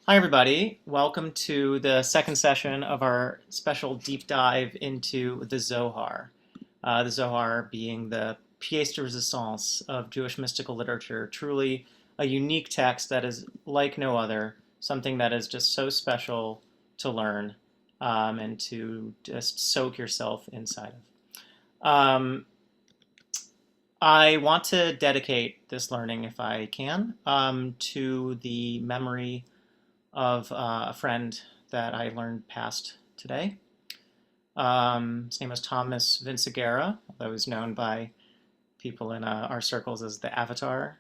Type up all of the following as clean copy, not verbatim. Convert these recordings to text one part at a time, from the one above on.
Hi, everybody. Welcome to the second session of our special deep dive into the Zohar. The Zohar being the pièce de résistance of Jewish mystical literature, truly a unique text that is like no other, something that is just so special to learn and to just soak yourself inside of. I want to dedicate this learning, if I can, to the memory of a friend that I learned passed today. His name was Thomas Vinciguerra, although he was known by people in our circles as the Avatar.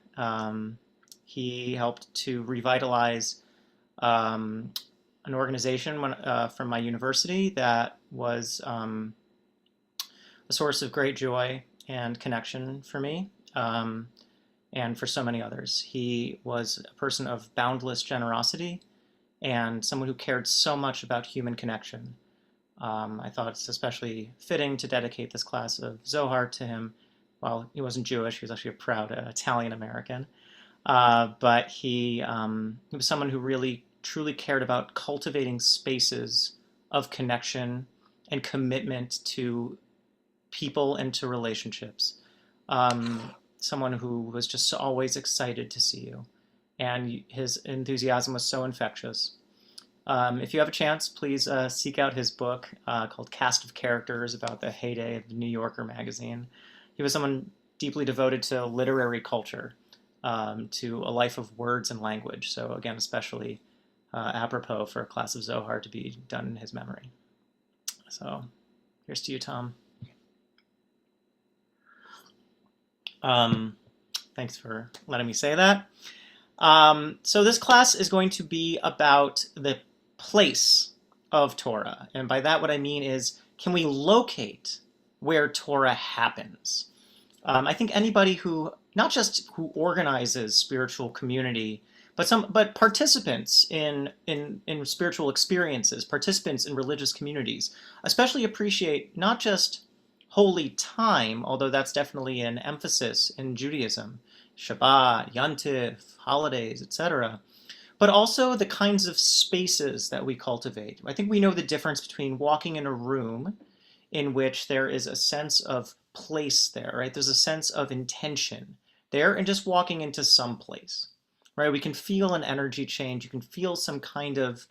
He helped to revitalize an organization from my university that was a source of great joy and connection for me. And for so many others. He was a person of boundless generosity and someone who cared so much about human connection. I thought it's especially fitting to dedicate this class of Zohar to him. Well, he wasn't Jewish, he was actually a proud Italian American. But he was someone who really, truly cared about cultivating spaces of connection and commitment to people and to relationships. Someone who was just always excited to see you. And his enthusiasm was so infectious. If you have a chance, please seek out his book called Cast of Characters about the heyday of the New Yorker magazine. He was someone deeply devoted to literary culture, to a life of words and language. So again, especially apropos for a class of Zohar to be done in his memory. So here's to you, Tom. Thanks for letting me say that. So this class is going to be about the place of Torah. And by that, what I mean is, can we locate where Torah happens? I think anybody who, not just who organizes spiritual community, but participants in spiritual experiences, participants in religious communities, especially appreciate not just holy time, although that's definitely an emphasis in Judaism, Shabbat, Yontif, holidays, etc., but also the kinds of spaces that we cultivate. I think we know the difference between walking in a room in which there is a sense of place there, right? There's a sense of intention there, and just walking into some place, right? We can feel an energy change. You can feel some kind of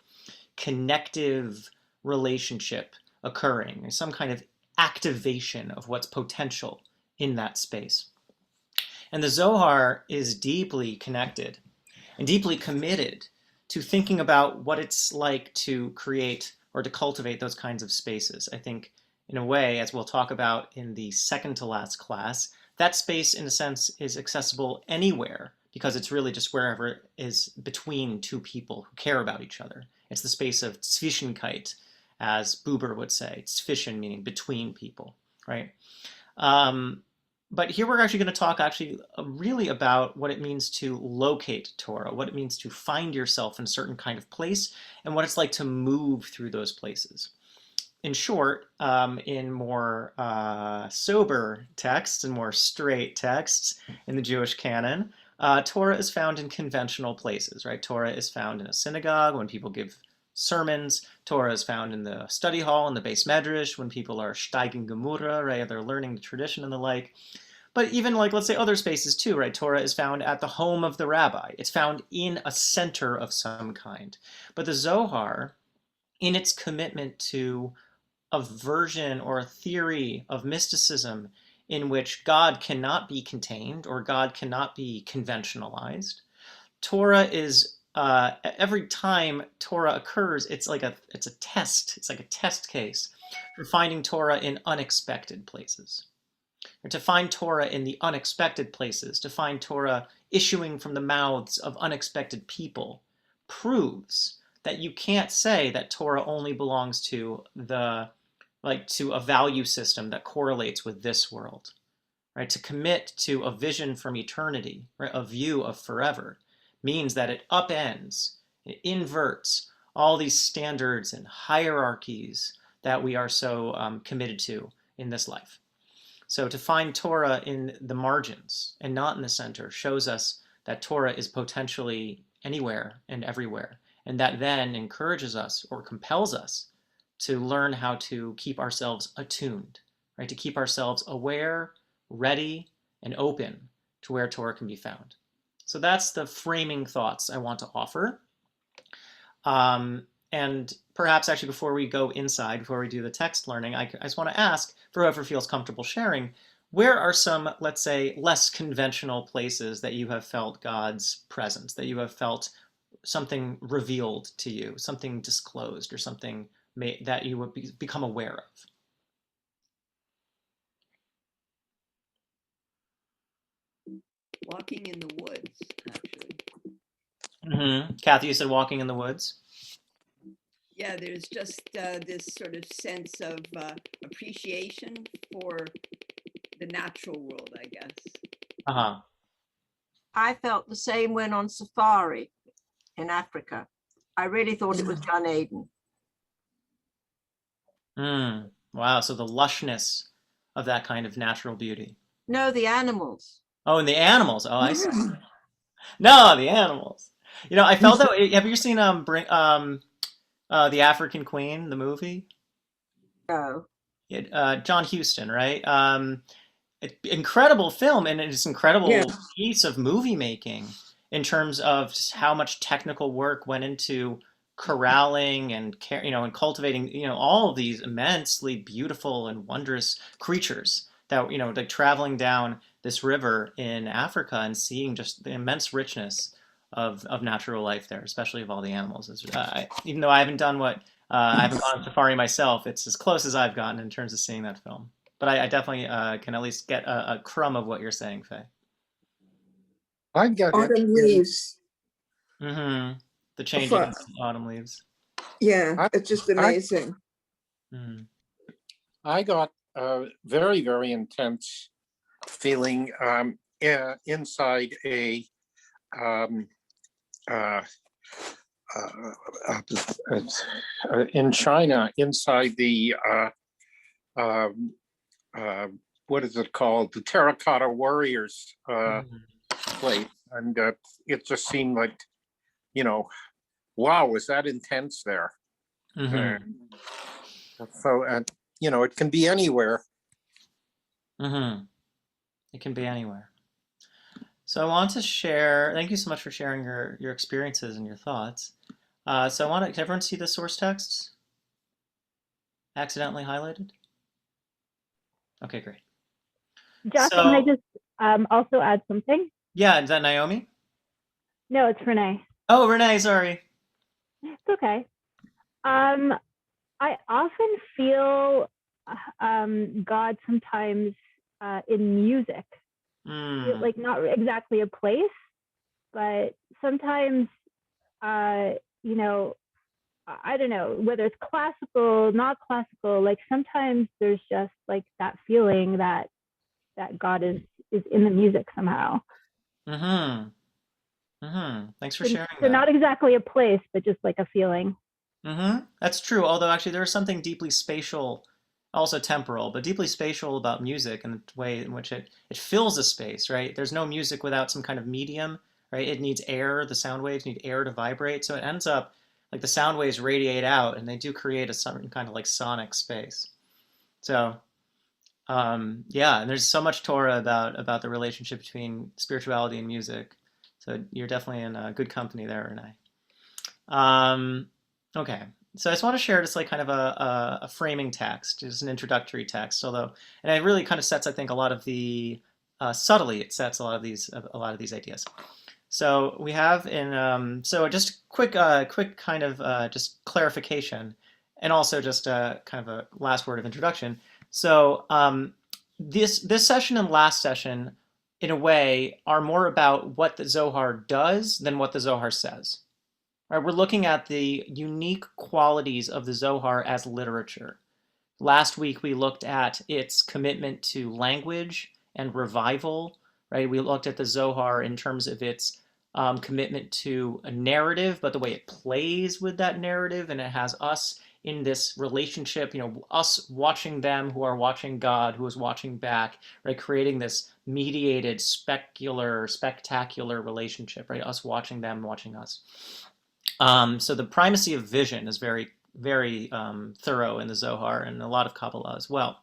connective relationship occurring, some kind of activation of what's potential in that space. And the Zohar is deeply connected and deeply committed to thinking about what it's like to create or to cultivate those kinds of spaces. I think, in a way, as we'll talk about in the second to last class, that space, in a sense, is accessible anywhere because it's really just wherever is between two people who care about each other. It's the space of Zwischenkeit, as Buber would say, Zwischen meaning between people, right? But here we're actually going to talk really about what it means to locate Torah, what it means to find yourself in a certain kind of place, and what it's like to move through those places. In short, in more sober texts and more straight texts in the Jewish canon, Torah is found in conventional places, right? Torah is found in a synagogue when people give sermons. Torah is found in the study hall, in the beit midrash, when people are steigen gemura, right? They're learning the tradition and the like. But even like, let's say other spaces too, right? Torah is found at the home of the rabbi. It's found in a center of some kind. But the Zohar, in its commitment to a version or a theory of mysticism in which God cannot be contained or God cannot be conventionalized, Torah is every time Torah occurs, it's a test. It's like a test case for finding Torah in unexpected places. Or to find Torah in the unexpected places, to find Torah issuing from the mouths of unexpected people, proves that you can't say that Torah only belongs to to a value system that correlates with this world. Right? To commit to a vision from eternity, right? A view of forever, means that it upends, it inverts all these standards and hierarchies that we are so committed to in this life. So to find Torah in the margins and not in the center shows us that Torah is potentially anywhere and everywhere, And that then encourages us or compels us to learn how to keep ourselves attuned, right? To keep ourselves aware, ready, and open to where Torah can be found. So that's the framing thoughts I want to offer. And perhaps actually before we go inside, before we do the text learning, I just want to ask, for whoever feels comfortable sharing, where are some, let's say, less conventional places that you have felt God's presence, that you have felt something revealed to you, something disclosed, or something that you would become aware of? Walking in the woods, actually. Kathy, you said walking in the woods. Yeah, there's just this sort of sense of appreciation for the natural world, I guess. Uh-huh. I felt the same when on safari in Africa. I really thought it was Gan Eden. Wow, so the lushness of that kind of natural beauty. No, the animals. Oh, and the animals. Oh, I see. No, the animals. You know, I felt that. Have you seen The African Queen, the movie? No. John Huston, right? Incredible film, and it's incredible piece of movie making in terms of just how much technical work went into corralling and and cultivating all of these immensely beautiful and wondrous creatures that like traveling down this river in Africa and seeing just the immense richness of natural life there, especially of all the animals. Even though I haven't done I haven't gone on safari myself, it's as close as I've gotten in terms of seeing that film. But I definitely can at least get a crumb of what you're saying, Faye. I got autumn leaves. The changing of autumn leaves. Yeah, it's just amazing. I got a very, very intense feeling inside in China, inside the what is it called? The Terracotta Warriors place, and it just seemed like, wow, is that intense there? So, it can be anywhere. It can be anywhere. So I want to share. Thank you so much for sharing your experiences and your thoughts. So can everyone see the source texts? Accidentally highlighted? Okay, great. Josh, can I just also add something? Yeah, is that Naomi? No, it's Renee. Oh, Renee, sorry. It's okay. I often feel God sometimes in music. Like not exactly a place, but sometimes, I don't know, whether it's classical, not classical, like sometimes there's just like that feeling that God is in the music somehow. Thanks for sharing So that. not exactly a place, but just like a feeling. That's true. Although actually there is something deeply spatial, also temporal, but deeply spatial about music and the way in which it fills a space, right? There's no music without some kind of medium, right? It needs air. The sound waves need air to vibrate. So it ends up like the sound waves radiate out and they do create a certain kind of like sonic space. So yeah, and there's so much Torah about the relationship between spirituality and music. So you're definitely in good company there, Renee. Okay, so I just want to share just like kind of a framing text, just an introductory text. And it really kind of sets, I think, a lot of the subtly it sets a lot of these ideas. So we have so just quick kind of just clarification, and also just kind of a last word of introduction. So this session and last session, in a way, are more about what the Zohar does than what the Zohar says. Right, we're looking at the unique qualities of the Zohar as literature. Last week we looked at its commitment to language and revival. Right, we looked at the Zohar in terms of its commitment to a narrative, but the way it plays with that narrative, and it has us in this relationship, us watching them who are watching God, who is watching back, right, creating this mediated, spectacular relationship, right, us watching them, watching us. So the primacy of vision is very, very thorough in the Zohar and a lot of Kabbalah as well.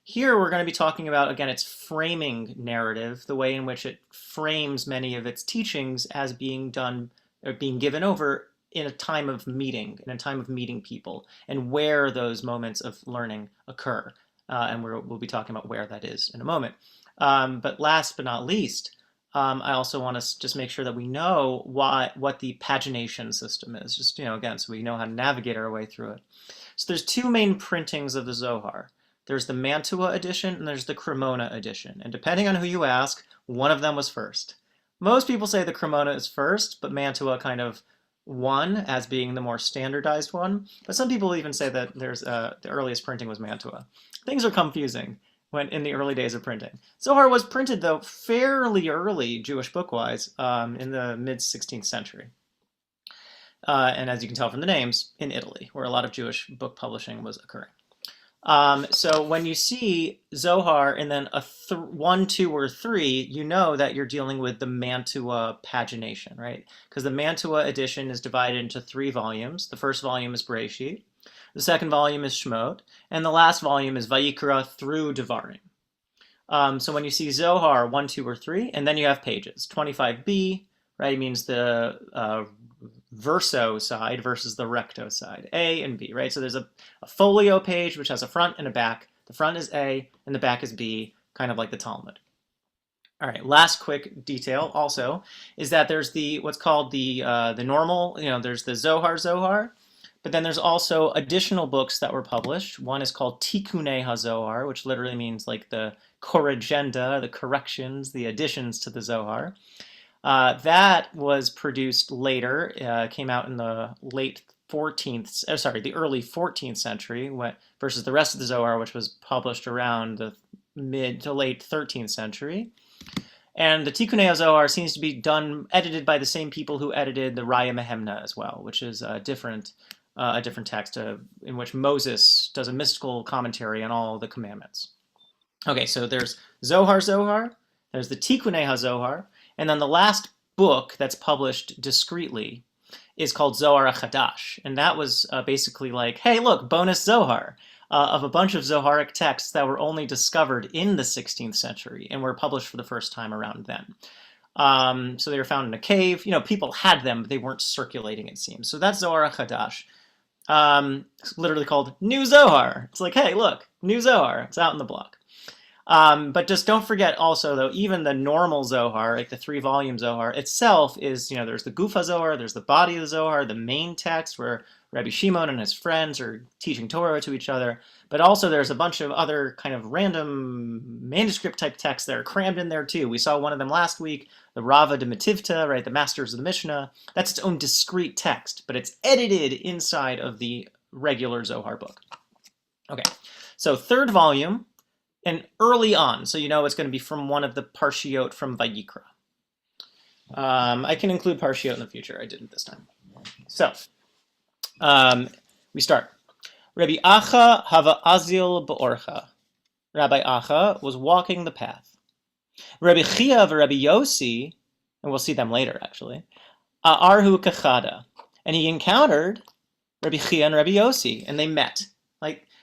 Here we're going to be talking about, again, its framing narrative, the way in which it frames many of its teachings as being done or being given over in a time of meeting, in a time of meeting people, and where those moments of learning occur. And we'll be talking about where that is in a moment. But last but not least, I also want to just make sure that we know what the pagination system is, just, again, so we know how to navigate our way through it. So there's two main printings of the Zohar. There's the Mantua edition and there's the Cremona edition. And depending on who you ask, one of them was first. Most people say the Cremona is first, but Mantua kind of won as being the more standardized one. But some people even say that there's the earliest printing was Mantua. Things are confusing when in the early days of printing. Zohar was printed, though, fairly early, Jewish book-wise, in the mid-16th century. And as you can tell from the names, in Italy, where a lot of Jewish book publishing was occurring. So when you see Zohar and then a 1, 2, or 3, you know that you're dealing with the Mantua pagination, right? Because the Mantua edition is divided into 3 volumes. The first volume is Bereshit, the second volume is Shemot, and the last volume is Vayikra through Devarim. So when you see Zohar 1, 2, or 3, and then you have pages. 25b, right, means the verso side versus the recto side, A and B, right? So there's a folio page which has a front and a back. The front is A and the back is B, kind of like the Talmud. All right, last quick detail also is that there's what's called the normal, there's the Zohar, but then there's also additional books that were published. One is called Tikkunei HaZohar, which literally means like the corrigenda, the corrections, the additions to the Zohar. That was produced later, came out in the early 14th century, versus the rest of the Zohar, which was published around the mid to late 13th century. And the Tikkunei HaZohar seems to be edited by the same people who edited the Raya Mehemna as well, which is a different text in which Moses does a mystical commentary on all the commandments. Okay, so there's Zohar, there's the Tikkunei HaZohar, and then the last book that's published discreetly is called Zohar HaChadash. And that was basically like, hey, look, bonus Zohar of a bunch of Zoharic texts that were only discovered in the 16th century and were published for the first time around then. So they were found in a cave. People had them, but they weren't circulating, it seems. So that's Zohar HaChadash. It's literally called New Zohar. It's like, hey, look, New Zohar. It's out in the block. But just don't forget also, though, even the normal Zohar, like the 3-volume Zohar itself is, there's the Gufa Zohar, there's the body of the Zohar, the main text where Rabbi Shimon and his friends are teaching Torah to each other. But also there's a bunch of other kind of random manuscript type texts that are crammed in there too. We saw one of them last week, the Rava de Metivta, right, the Masters of the Mishnah. That's its own discrete text, but it's edited inside of the regular Zohar book. Okay, so 3rd volume. And early on, so it's going to be from one of the Parshiot from Vayikra. I can include Parshiot in the future. I didn't this time. So, we start. Rabbi Acha hava azil ba'orcha. Rabbi Acha was walking the path. Rabbi Chia and Rabbi Yossi, and we'll see them later actually, arhu kachada. And he encountered Rabbi Chia and Rabbi Yossi, and they met.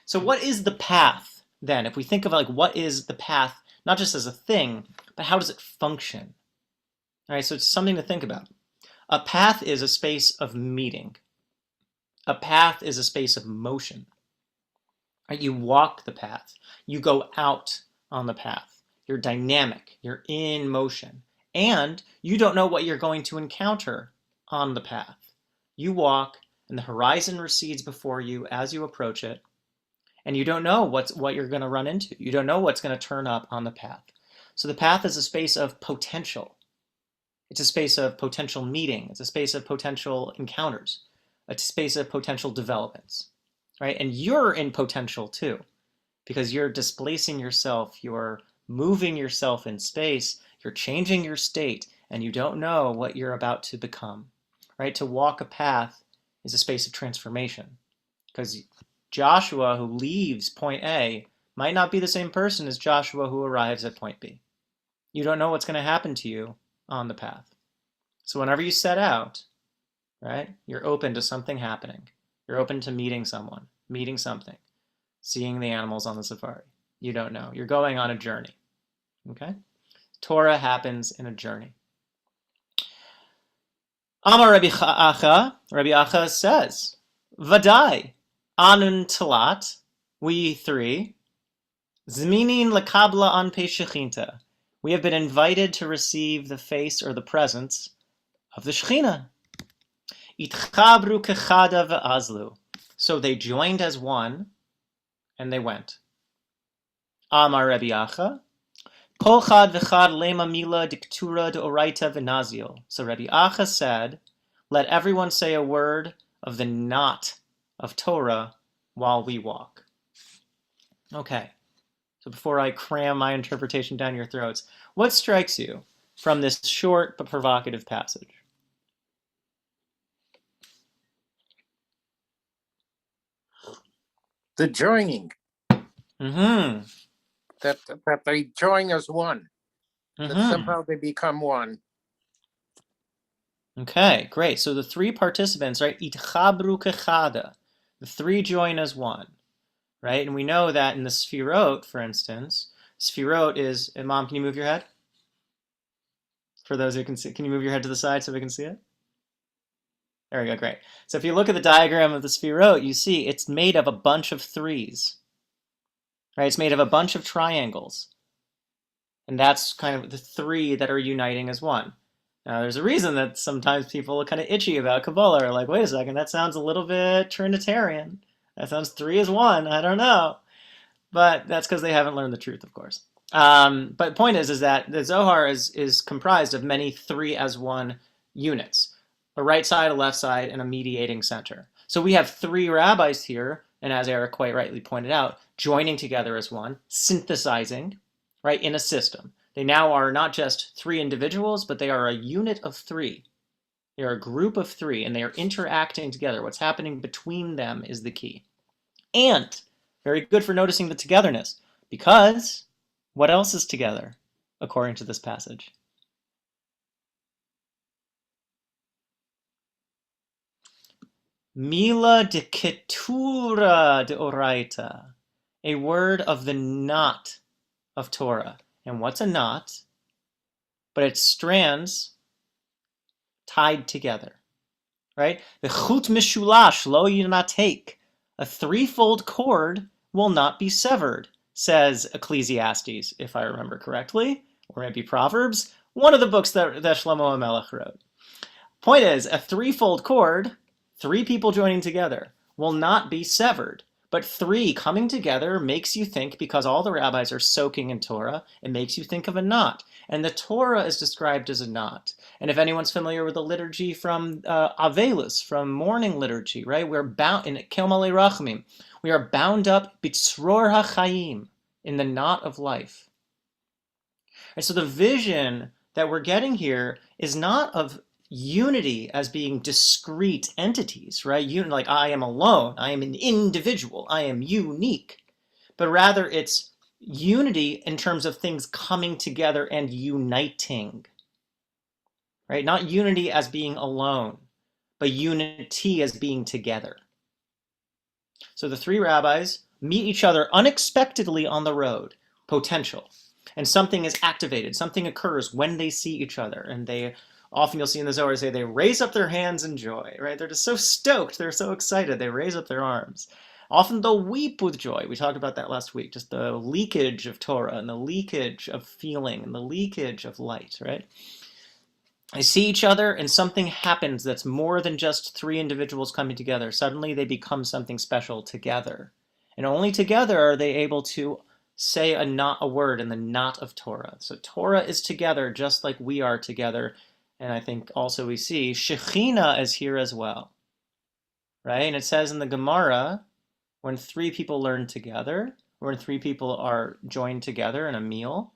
So what is the path? Then, if we think of what is the path, not just as a thing, but how does it function? All right, so it's something to think about. A path is a space of meeting. A path is a space of motion. Right? You walk the path. You go out on the path. You're dynamic. You're in motion. And you don't know what you're going to encounter on the path. You walk, and the horizon recedes before you as you approach it. And you don't know what you're going to run into. You don't know what's going to turn up on the path. So the path is a space of potential. It's a space of potential meeting. It's a space of potential encounters. A space of potential developments, right? And you're in potential too, because you're displacing yourself. You're moving yourself in space. You're changing your state, and you don't know what you're about to become, right? To walk a path is a space of transformation, because Joshua who leaves point A might not be the same person as Joshua who arrives at point B. You don't know what's going to happen to you on the path. So whenever you set out, right? You're open to something happening. You're open to meeting someone, meeting something, seeing the animals on the safari. You don't know. You're going on a journey, okay? Torah happens in a journey. Amar Rabbi Acha says, Vadai, Anun Talat, we three, Zminin Lakabla an Shechinta. We have been invited to receive the face or the presence of the Shechina. Itchabru kechada ve'azlu. So they joined as one, and they went. Amar Rabbi Acha, Kol chad v'chad lema mila diktura deoraita v'nazil. So Rabbi Acha said, let everyone say a word of the not of Torah while we walk. Okay, so before I cram my interpretation down your throats, what strikes you from this short but provocative passage? The joining, Mm-hmm. that they join as one, that Mm-hmm. somehow they become one. Okay, great. So the three participants, right? Itchabru kechada. The three join as one, right? And we know that in the Sphero, for instance, Sphero is, and Mom, can you move your head? For those who can see, can you move your head to the side so we can see it? There we go, great. So if you look at the diagram of the Sphero, you see it's made of a bunch of threes, right? It's made of a bunch of triangles. And that's kind of the three that are uniting as one. Now, there's a reason that sometimes people are kind of itchy about Kabbalah, or like, wait a second, that sounds a little bit Trinitarian. That sounds three as one. I don't know. But that's because they haven't learned the truth, of course. But the point is that the Zohar is comprised of many three as one units, a right side, a left side, and a mediating center. So we have three rabbis here, and as Eric quite rightly pointed out, joining together as one, synthesizing, right, in a system. They now are not just three individuals, but they are a unit of three. They are a group of three, and they are interacting together. What's happening between them is the key. And very good for noticing the togetherness, because what else is together, according to this passage? Mila de ketura de oraita, a word of the not of Torah. And what's a knot? But it's strands tied together, right? The chut mishulash lo yinatek, a threefold cord will not be severed, says Ecclesiastes, if I remember correctly, or maybe Proverbs, one of the books that Shlomo HaMelech wrote. Point is, a threefold cord, three people joining together, will not be severed. But three coming together makes you think, because all the rabbis are soaking in Torah, it makes you think of a knot. And the Torah is described as a knot. And if anyone's familiar with the liturgy from Avelus, from morning liturgy, right? We're bound in Kel Malei Rachamim. We are bound up bitzror hachayim, in the knot of life. And so the vision that we're getting here is not of unity as being discrete entities, right? Like I am alone, I am an individual, I am unique. But rather it's unity in terms of things coming together and uniting, right? Not unity as being alone, but unity as being together. So the three rabbis meet each other unexpectedly on the road, potential. And something is activated, something occurs when they see each other, and they often you'll see in the Zohar say they raise up their hands in joy, right? They're just so stoked, they're so excited, they raise up their arms. Often they'll weep with joy. We talked about that last week, just the leakage of Torah and the leakage of feeling and the leakage of light, right? They see each other and something happens that's more than just three individuals coming together. Suddenly they become something special together. And only together are they able to say a word in the knot of Torah. So Torah is together just like we are together. And I think also we see Shekhinah is here as well, right? And it says in the Gemara, when three people learn together, or when three people are joined together in a meal,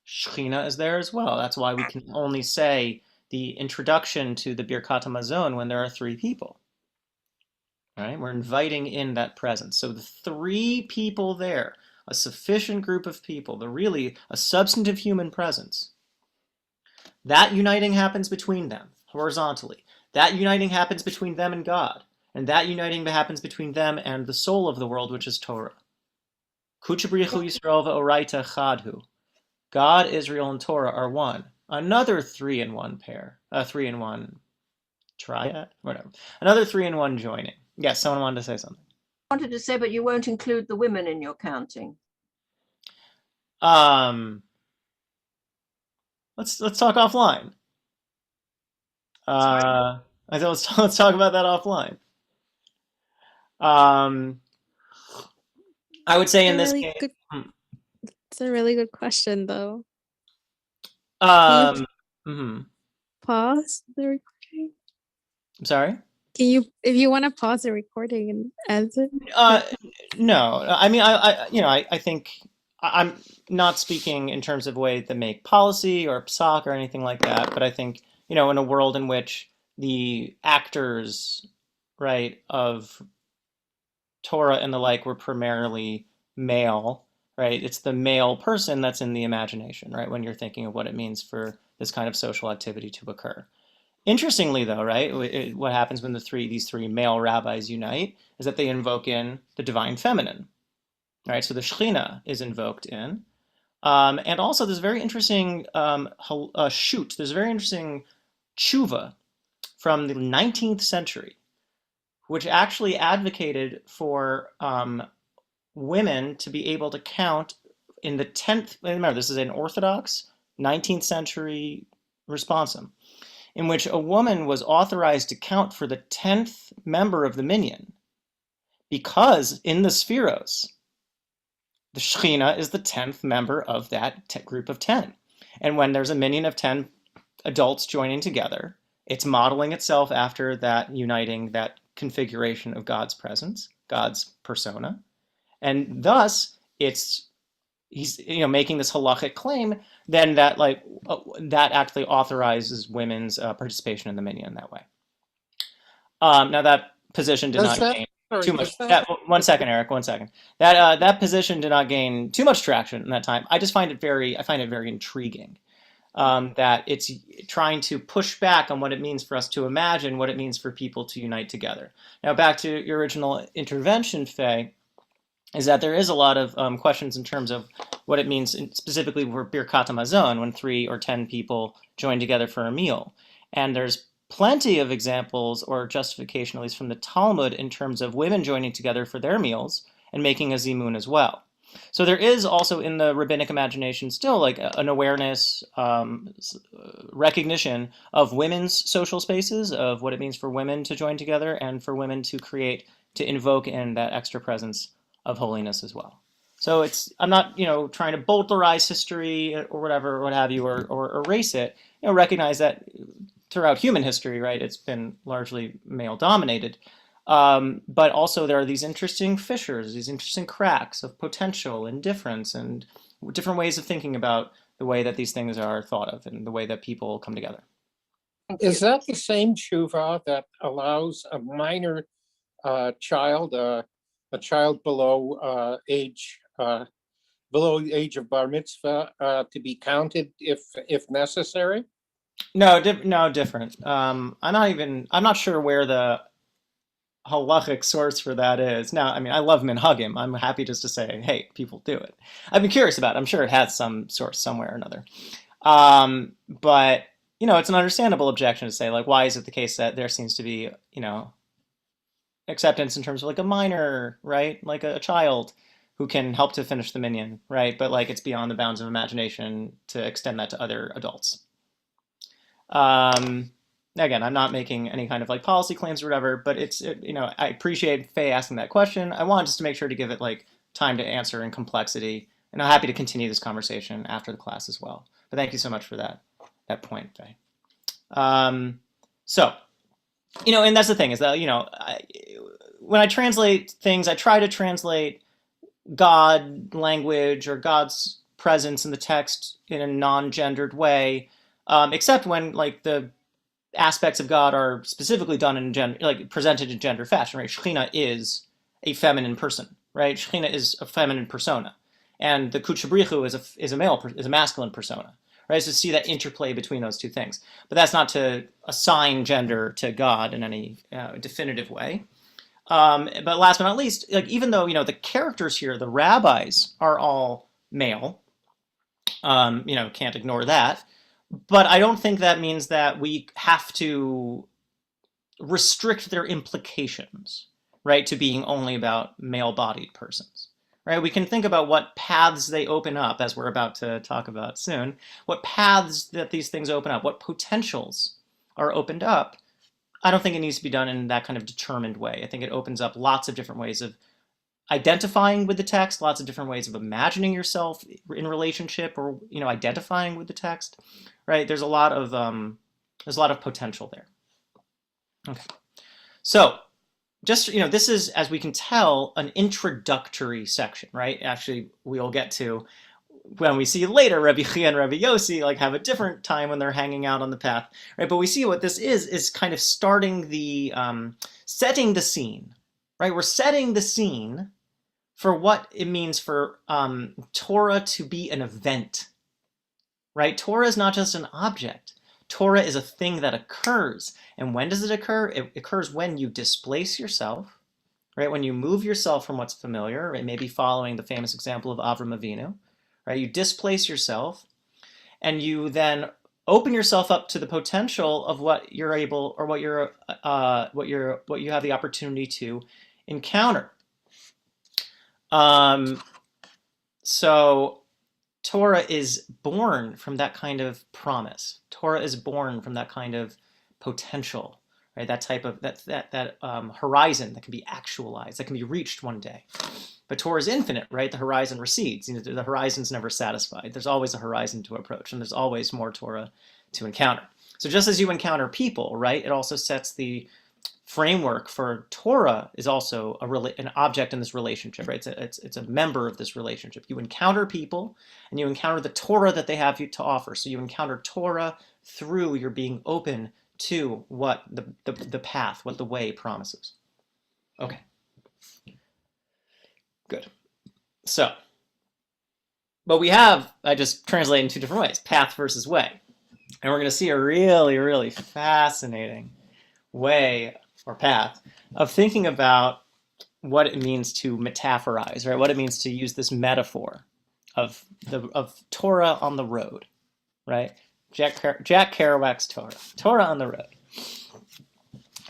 Shekhinah is there as well. That's why we can only say the introduction to the Birkat HaMazon when there are three people, right? We're inviting in that presence. So the three people there, a sufficient group of people, really a substantive human presence, that uniting happens between them horizontally. That uniting happens between them and God. And that uniting happens between them and the soul of the world, which is Torah. Kuchabrichu Yisrael ve'oraita chadhu. God, Israel, and Torah are one. Another 3-in-1 pair. 3-in-1 triad? Whatever. Another 3-in-1 joining. Yes, someone wanted to say something. I wanted to say, but you won't include the women in your counting. Let's talk offline. Let's talk about that offline. I would say in this case, it's a really good question, though. Pause the recording. I'm sorry. Can you, if you want to pause the recording and answer? No. I mean, I think I'm not speaking in terms of way to make policy or psak or anything like that, but I think, in a world in which the actors, right, of Torah and the like were primarily male, right? It's the male person that's in the imagination, right? When you're thinking of what it means for this kind of social activity to occur. Interestingly, though, right, what happens when these three male rabbis unite is that they invoke in the divine feminine, right? So the Shekhinah is invoked in. And also there's very interesting there's a very interesting tshuva from the 19th century, which actually advocated for women to be able to count in the 10th, remember this is an Orthodox 19th century responsum, in which a woman was authorized to count for the 10th member of the minyan, because in the Spheros, the Shekhinah is the 10th member of that group of 10. And when there's a minyan of 10 adults joining together, it's modeling itself after that uniting, that configuration of God's presence, God's persona. And thus, he's making this halachic claim, then that that actually authorizes women's participation in the minyan that way. Now that position did not gain too much. One second, Eric. 1 second. That position did not gain too much traction in that time. I find it very intriguing that it's trying to push back on what it means for us to imagine what it means for people to unite together. Now back to your original intervention, Faye, is that there is a lot of questions in terms of what it means specifically for Birkat HaMazon when 3 or 10 people join together for a meal. And there's plenty of examples or justification, at least from the Talmud, in terms of women joining together for their meals and making a zimun as well. So there is also in the rabbinic imagination still like an awareness, recognition of women's social spaces, of what it means for women to join together and for women to invoke in that extra presence of holiness as well. So I'm not, trying to bowdlerize history or whatever, or what have you, or erase it. Recognize that throughout human history, right, it's been largely male dominated. But also there are these interesting fissures, these interesting cracks of potential and difference and different ways of thinking about the way that these things are thought of and the way that people come together. Is that the same tshuva that allows a minor child, a child below age of bar mitzvah, to be counted if necessary? No, different. I'm not sure where the halachic source for that is. Now, I mean, I love minhagim. I'm happy just to say, hey, people do it. I've been curious about it. I'm sure it has some source somewhere or another. But, it's an understandable objection to say, like, why is it the case that there seems to be, acceptance in terms of like a minor, right? Like a child who can help to finish the minyan, right? But like it's beyond the bounds of imagination to extend that to other adults. Again, I'm not making any kind of like policy claims or whatever, but I appreciate Faye asking that question. I wanted just to make sure to give it like time to answer in complexity, and I'm happy to continue this conversation after the class as well. But thank you so much for that point, Faye. So, and that's the thing is that, when I translate things, I try to translate God language or God's presence in the text in a non-gendered way, except when like the aspects of God are specifically done in gender, like presented in gender fashion, right? Shekhinah is a feminine person, right? Shekhinah is a feminine persona, and the Kutchabrichu is a masculine persona, right? So see that interplay between those two things. But that's not to assign gender to God in any definitive way. But last but not least, like even though the characters here, the rabbis, are all male, can't ignore that. But I don't think that means that we have to restrict their implications, right, to being only about male-bodied persons, right? We can think about what paths they open up, as we're about to talk about soon, what paths that these things open up, what potentials are opened up. I don't think it needs to be done in that kind of determined way. I think it opens up lots of different ways of identifying with the text, lots of different ways of imagining yourself in relationship or identifying with the text, right? There's a lot of potential there. Okay, so just this is, as we can tell, an introductory section, right? Actually, we'll get to when we see later Rabbi Chia and Rabbi Yossi have a different time when they're hanging out on the path, right? But we see what this is kind of starting the setting the scene, right? We're setting the scene for what it means for Torah to be an event, right? Torah is not just an object. Torah is a thing that occurs. And when does it occur? It occurs when you displace yourself, right? When you move yourself from what's familiar, right? Maybe following the famous example of Avram Avinu, right? You displace yourself and you then open yourself up to the potential of what you're able, or what you have the opportunity to encounter. So Torah is born from that kind of promise. Torah is born from that kind of potential, right? That type of horizon that can be actualized, that can be reached one day. But Torah is infinite, right? The horizon recedes. The horizon's never satisfied. There's always a horizon to approach, and there's always more Torah to encounter. So just as you encounter people, right, it also sets the framework for Torah is also an object in this relationship, right? It's a member of this relationship. You encounter people, and you encounter the Torah that they have to offer. So you encounter Torah through your being open to what the path, what the way promises. Okay. Good. So, but I just translate in two different ways, path versus way. And we're going to see a really, really fascinating way or path of thinking about what it means to metaphorize, right? What it means to use this metaphor of Torah on the road, right? Jack Kerouac's Torah on the road.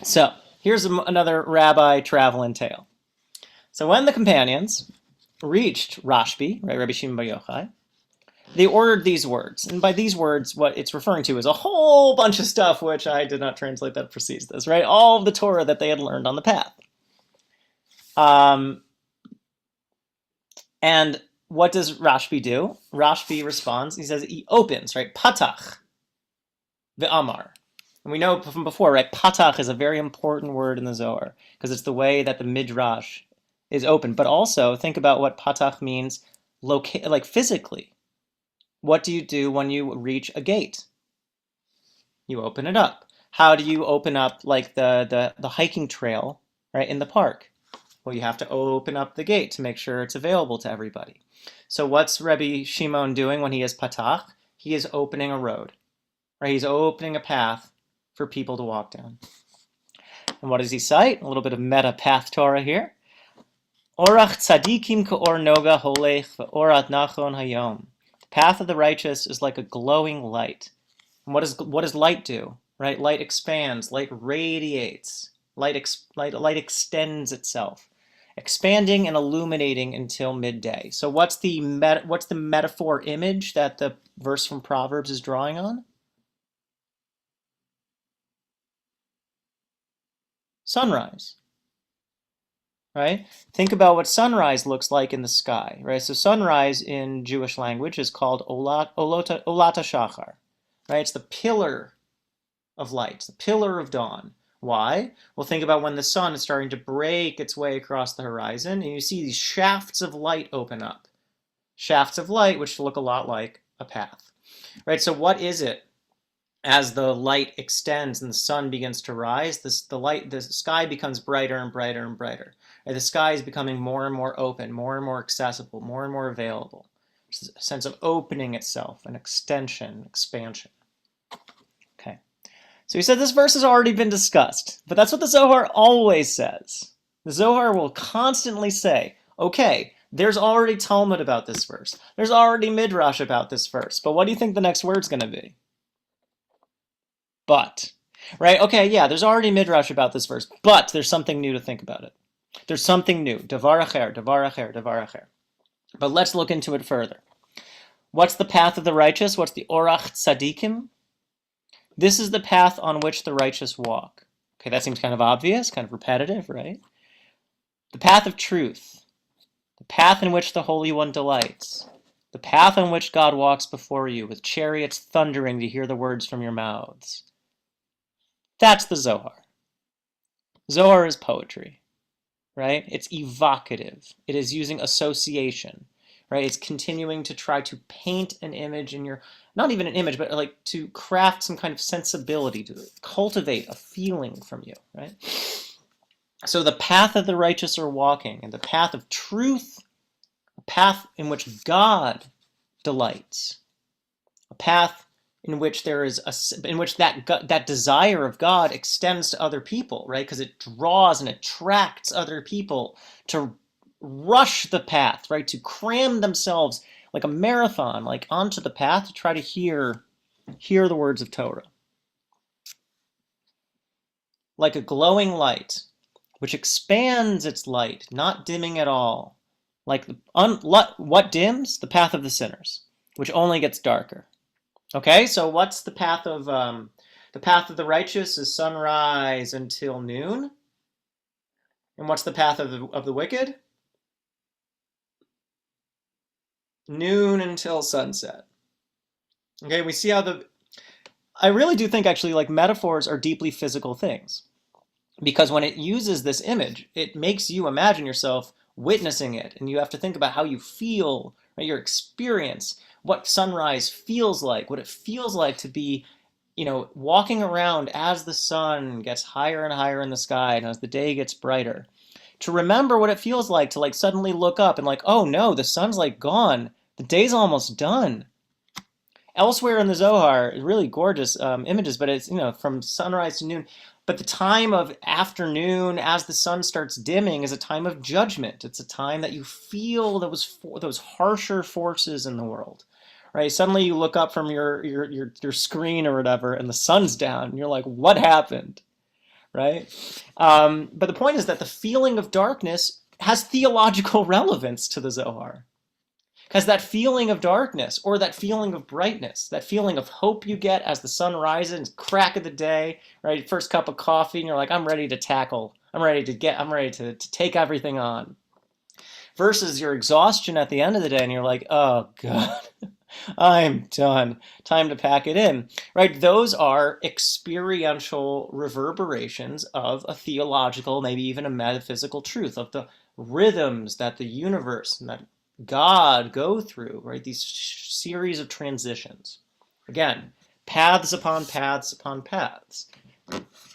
So here's another rabbi traveling tale. So when the companions reached Rashbi, right, Rabbi Shimon bar Yochai, they ordered these words. And by these words, what it's referring to is a whole bunch of stuff, which I did not translate that precedes this, right? All of the Torah that they had learned on the path. And what does Rashbi do? Rashbi responds, he says, he opens, right? Patach ve'amar. And we know from before, right? Patach is a very important word in the Zohar, because it's the way that the midrash is open. But also, think about what patach means physically. What do you do when you reach a gate? You open it up. How do you open up the hiking trail, right, in the park? Well, you have to open up the gate to make sure it's available to everybody. So what's Rabbi Shimon doing when he is patach? He is opening a road, right? He's opening a path for people to walk down. And what does he cite? A little bit of meta path Torah here. Orach tzadikim ka'or noga holech ve'orat nachon hayom. Path of the righteous is like a glowing light. And what does light do? Right? Light expands, light radiates, light extends itself, expanding and illuminating until midday. So what's the metaphor image that the verse from Proverbs is drawing on? Sunrise. Right? Think about what sunrise looks like in the sky, right? So sunrise in Jewish language is called Olata Shachar, right? It's the pillar of light, the pillar of dawn. Why? Well, think about when the sun is starting to break its way across the horizon, and you see these shafts of light open up. Shafts of light, which look a lot like a path, right? So what is it? As the light extends and the sun begins to rise, the sky becomes brighter and brighter and brighter. And the sky is becoming more and more open, more and more accessible, more and more available. a sense of opening itself, an extension, expansion. Okay. So he said this verse has already been discussed, but that's what the Zohar always says. The Zohar will constantly say, okay, there's already Talmud about this verse. There's already midrash about this verse. But what do you think the next word's going to be? But. Right? Okay, yeah, there's already midrash about this verse, but there's something new to think about it. There's something new. Davar acher, davar acher, davar acher. But let's look into it further. What's the path of the righteous? What's the orach tzadikim? This is the path on which the righteous walk. Okay, that seems kind of obvious, kind of repetitive, right? The path of truth. The path in which the Holy One delights. The path on which God walks before you, with chariots thundering to hear the words from your mouths. That's the Zohar. Zohar is poetry, right? It's evocative. It is using association, right? It's continuing to try to paint an image in your, not even an image, but like to craft some kind of sensibility, to cultivate a feeling from you, right? So the path of the righteous are walking, and the path of truth, a path in which God delights, a path in which there is in which that desire of God extends to other people, right? Because it draws and attracts other people to rush the path, right? To cram themselves like a marathon, like onto the path to try to hear the words of Torah. Like a glowing light, which expands its light, not dimming at all. Like what dims? The path of the sinners, which only gets darker. Okay, so what's the path of the righteous is sunrise until noon, and what's the path of the wicked? Noon until sunset. Okay, we see how I really do think actually like metaphors are deeply physical things, because when it uses this image, it makes you imagine yourself witnessing it, and you have to think about how you feel, right, your experience, what sunrise feels like, what it feels like to be, walking around as the sun gets higher and higher in the sky and as the day gets brighter. To remember what it feels like to like suddenly look up and like, oh no, the sun's like gone. The day's almost done. Elsewhere in the Zohar, really gorgeous images, but it's, from sunrise to noon. But the time of afternoon as the sun starts dimming is a time of judgment. It's a time that you feel those harsher forces in the world, right? Suddenly you look up from your screen or whatever and the sun's down and you're like, what happened, right? But the point is that the feeling of darkness has theological relevance to the Zohar. Because that feeling of darkness or that feeling of brightness, that feeling of hope you get as the sun rises, crack of the day, right? First cup of coffee, and you're like, I'm ready to tackle. I'm ready to take everything on. Versus your exhaustion at the end of the day, and you're like, oh God, I'm done. Time to pack it in, right? Those are experiential reverberations of a theological, maybe even a metaphysical truth, of the rhythms that the universe and that God go through, right? These series of transitions. Again, paths upon paths upon paths,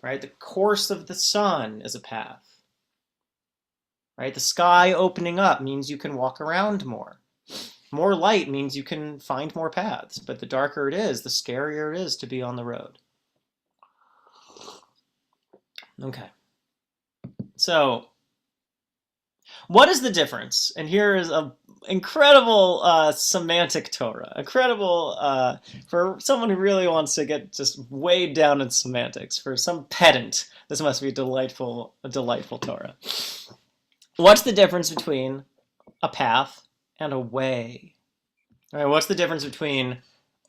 right? The course of the sun is a path, right? The sky opening up means you can walk around more. More light means you can find more paths, but the darker it is, the scarier it is to be on the road. Okay. So, what is the difference? And here is a incredible semantic Torah. Incredible for someone who really wants to get just weighed down in semantics. For some pedant, this must be a delightful Torah. What's the difference between a path and a way? All right, what's the difference between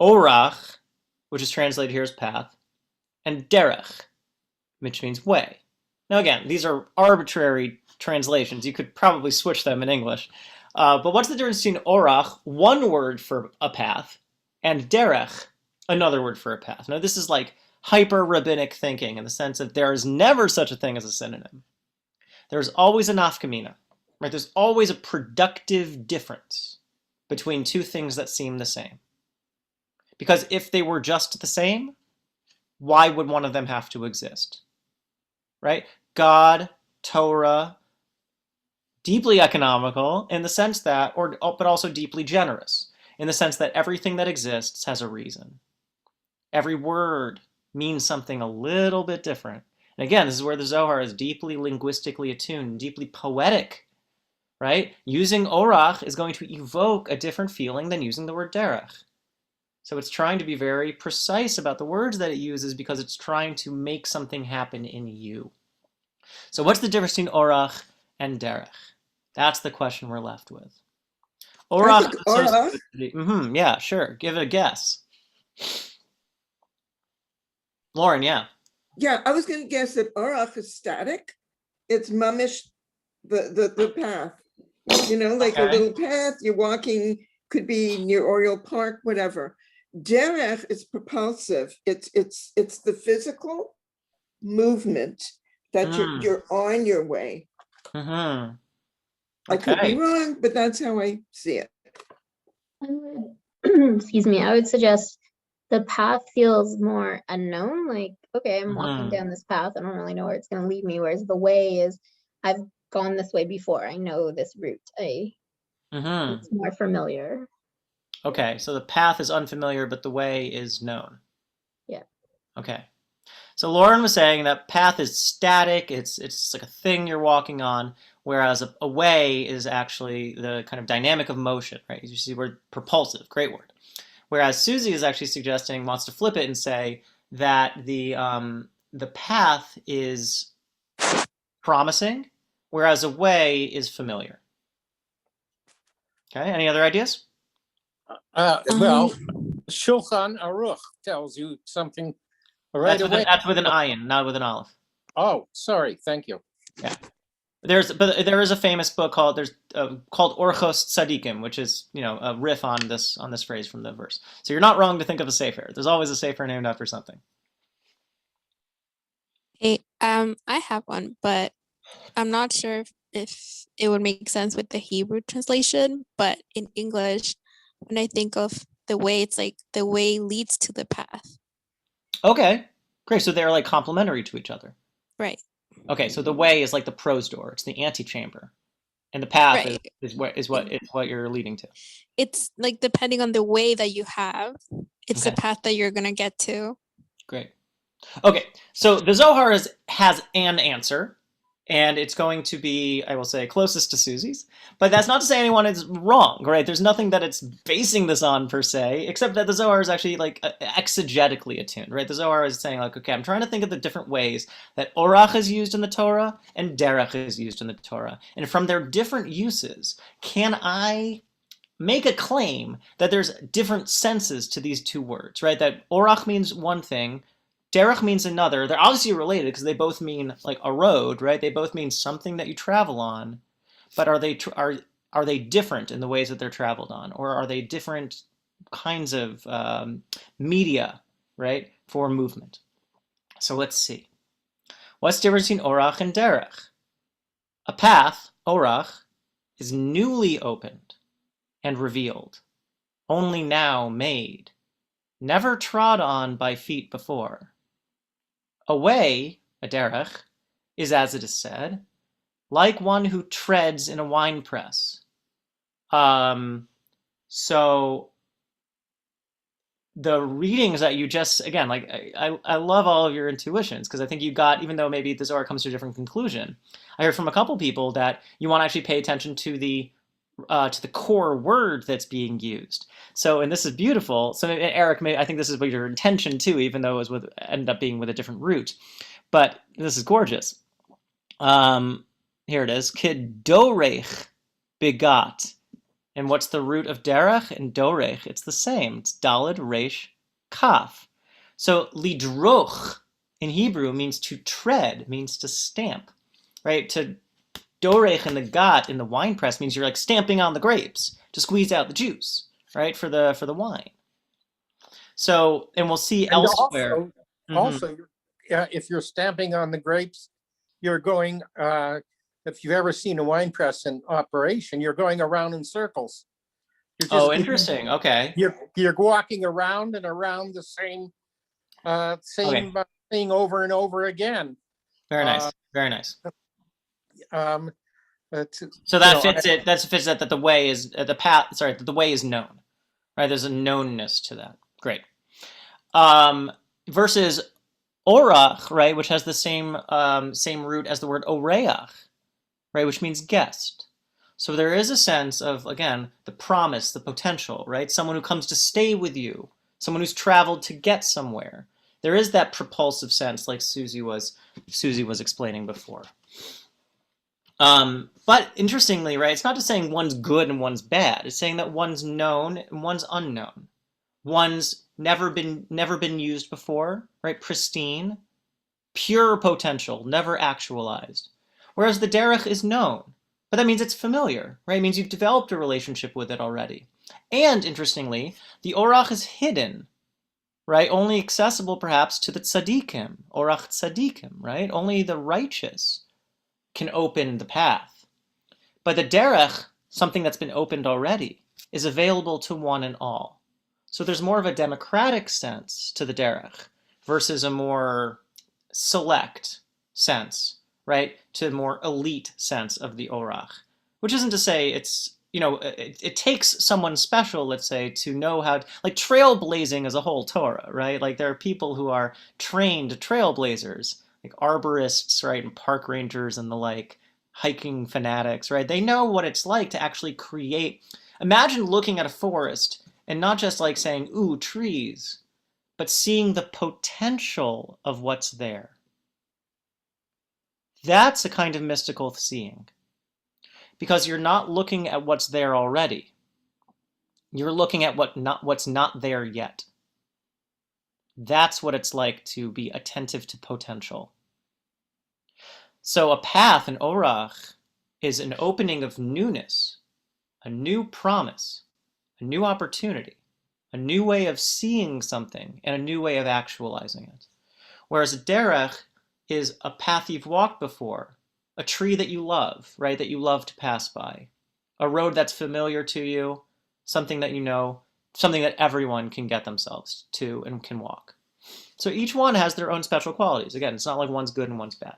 orach, which is translated here as path, and derech, which means way? Now again, these are arbitrary translations. You could probably switch them in English. But what's the difference between orach, one word for a path, and derech, another word for a path? Now this is like hyper-rabbinic thinking in the sense that there is never such a thing as a synonym. There's always a nafkamina, right? There's always a productive difference between two things that seem the same. Because if they were just the same, why would one of them have to exist? Right? God, Torah, deeply economical in the sense that, but also deeply generous. in the sense that everything that exists has a reason. Every word means something a little bit different. And again, this is where the Zohar is deeply linguistically attuned, deeply poetic, right? Using orach is going to evoke a different feeling than using the word derech. So it's trying to be very precise about the words that it uses because it's trying to make something happen in you. So what's the difference between orach and derech? That's the question we're left with. I think orach, yeah, sure. Give it a guess. Lauren, yeah. yeah, I was going to guess that orach is static. It's mamish, the path. You know, like a little path you're walking, could be near Oriole Park, whatever. Derech is propulsive. It's the physical movement that you're on your way. Mm-hmm. I could be wrong, but that's how I see it. I would, excuse me, I would suggest the path feels more unknown. Like, okay, I'm walking down this path. I don't really know where it's going to lead me. Whereas the way is, I've gone this way before. I know this route. It's more familiar. Okay, so the path is unfamiliar, but the way is known. Yeah. Okay. So Lauren was saying that path is static. It's like a thing you're walking on, whereas a way is actually the kind of dynamic of motion, right? You see the word propulsive, great word. Whereas Susie is actually suggesting, wants to flip it and say that the path is promising, whereas a way is familiar. Okay, any other ideas? Well, Shulchan Aruch tells you something right away. That's with an ayin, not with an aleph. Oh, sorry. Thank you. Yeah. There is a famous book called Orchos Tzadikim, which is a riff on this phrase from the verse. So you're not wrong to think of a sefer. There's always a sefer named after something. Hey, I have one, but I'm not sure if it would make sense with the Hebrew translation. But in English, when I think of the way, it's like the way leads to the path. Okay, great. So they're like complementary to each other. Right. Okay, so the way is like the prose door. It's the antechamber. And the path is what you're leading to. It's like depending on the way that you have, it's the path that you're going to get to. Great. Okay, so the Zohar has an answer, and it's going to be, I will say, closest to Susie's. But that's not to say anyone is wrong, right? There's nothing that it's basing this on per se, except that the Zohar is actually like exegetically attuned, right? The Zohar is saying like, okay, I'm trying to think of the different ways that orach is used in the Torah and derech is used in the Torah. And from their different uses, can I make a claim that there's different senses to these two words, right? That orach means one thing, derech means another. They're obviously related because they both mean like a road, right? They both mean something that you travel on, but are they different in the ways that they're traveled on, or are they different kinds of media, right, for movement? So let's see. What's the difference between orach and derech? A path, orach, is newly opened and revealed, only now made, never trod on by feet before. A way, a derech, is, as it is said, like one who treads in a wine press. So the readings that you just, again, like I love all of your intuitions, because I think you got, even though maybe the Zohar comes to a different conclusion, I heard from a couple people that you want to actually pay attention to the core word that's being used. So, and this is beautiful. So Eric, I think this is what your intention too, even though it was ended up being with a different root. But this is gorgeous. Here it is. Kedorech begot. And what's the root of derech and dorech? It's the same. It's daled resh kaf. So lidroch in Hebrew means to tread, means to stamp, right? To dorech in the gat in the wine press means you're like stamping on the grapes to squeeze out the juice, right, for the wine. So, and we'll see elsewhere. Also, if you're stamping on the grapes, you're going. If you've ever seen a wine press in operation, you're going around in circles. Interesting. Okay. You're walking around and around the same thing over and over again. Very nice. Very nice. So that fits it. That fits that the way is the path. Sorry, that the way is known, right? There's a knownness to that. Great. Versus orach, right, which has the same root as the word oreach, right, which means guest. So there is a sense of, again, the promise, the potential, right? Someone who comes to stay with you, someone who's traveled to get somewhere. There is that propulsive sense, like Susie was explaining before. But interestingly, right, it's not just saying one's good and one's bad. It's saying that one's known and one's unknown. One's never been used before, right? Pristine, pure potential, never actualized. Whereas the derech is known. But that means it's familiar, right? It means you've developed a relationship with it already. And interestingly, the orach is hidden, right? Only accessible perhaps to the tzaddikim, orach tzaddikim, right? Only the righteous can open the path. But the derech, something that's been opened already, is available to one and all. So there's more of a democratic sense to the derech versus a more select sense, right, to a more elite sense of the orach, which isn't to say it's, it takes someone special, let's say, to know how, like trailblazing is a whole Torah, right? Like there are people who are trained trailblazers, like arborists, right, and park rangers and the like, hiking fanatics, right? They know what it's like to actually create. Imagine looking at a forest and not just like saying, ooh, trees, but seeing the potential of what's there. That's a kind of mystical seeing, because you're not looking at what's there already. You're looking at what's not there yet. That's what it's like to be attentive to potential. So a path, an orach, is an opening of newness, a new promise, a new opportunity, a new way of seeing something, and a new way of actualizing it. Whereas a derech is a path you've walked before, a tree that you love, right, that you love to pass by, a road that's familiar to you, something that you know, something that everyone can get themselves to and can walk. So each one has their own special qualities. Again, it's not like one's good and one's bad.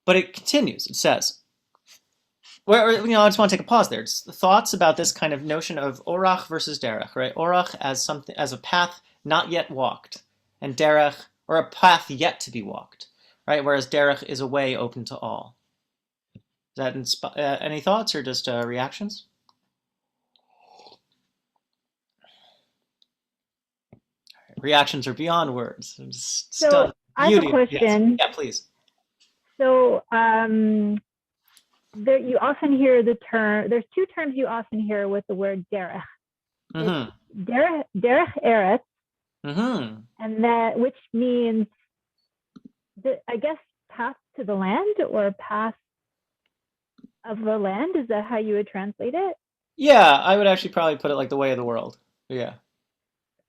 But it continues. It says, I just want to take a pause there. It's the thoughts about this kind of notion of orach versus derech, right? Orach as something, as a path not yet walked, and derech, or a path yet to be walked, right? Whereas derech is a way open to all. Does that any thoughts or just reactions? Reactions are beyond words. I'm just So stunned. I have a Beauty. question. Yes. Yeah, please. So there, you often hear the term, there's two terms you often hear with the word derech. Mm-hmm. Derech eretz, Mm-hmm. and that, which means, I guess, path to the land or path of the land. Is that how you would translate it? Yeah, I would actually probably put it like the way of the world. Yeah.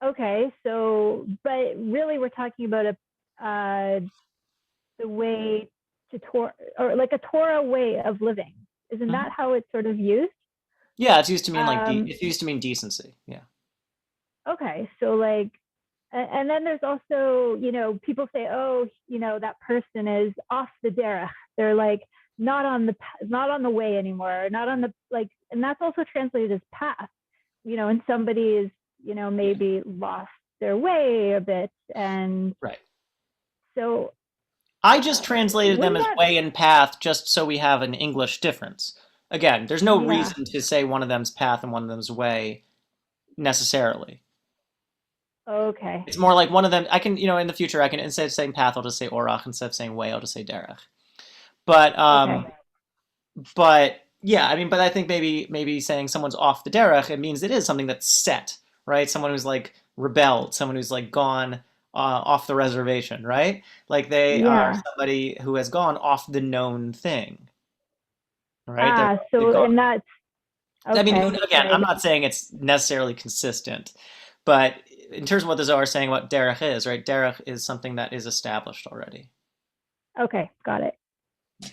Okay, so, but really we're talking about the way to Torah, or like a Torah way of living. Isn't that how it's sort of used? Yeah, it's used to mean it's used to mean decency. Yeah. Okay, so like, and then there's also, people say, oh, that person is off the derech. They're like not on the way anymore, not on the, like, and that's also translated as path, and somebody is, maybe lost their way a bit. And right. So I just translated them as way and path just so we have an English difference. Again, there's no reason to say one of them's path and one of them's way necessarily. Okay. It's more like one of them, I can, in the future, I can, instead of saying path, I'll just say orach. Instead of saying way, I'll just say derech. But, but yeah, I mean, but I think maybe saying someone's off the derech, it means it is something that's set, right? Someone who's like rebelled, someone who's like gone off the reservation, right? Like they are somebody who has gone off the known thing, right? And that's, okay, I mean, again, I'm not saying it's necessarily consistent, but in terms of what the Zohar is saying about derech is, right? Derech is something that is established already. Okay, got it.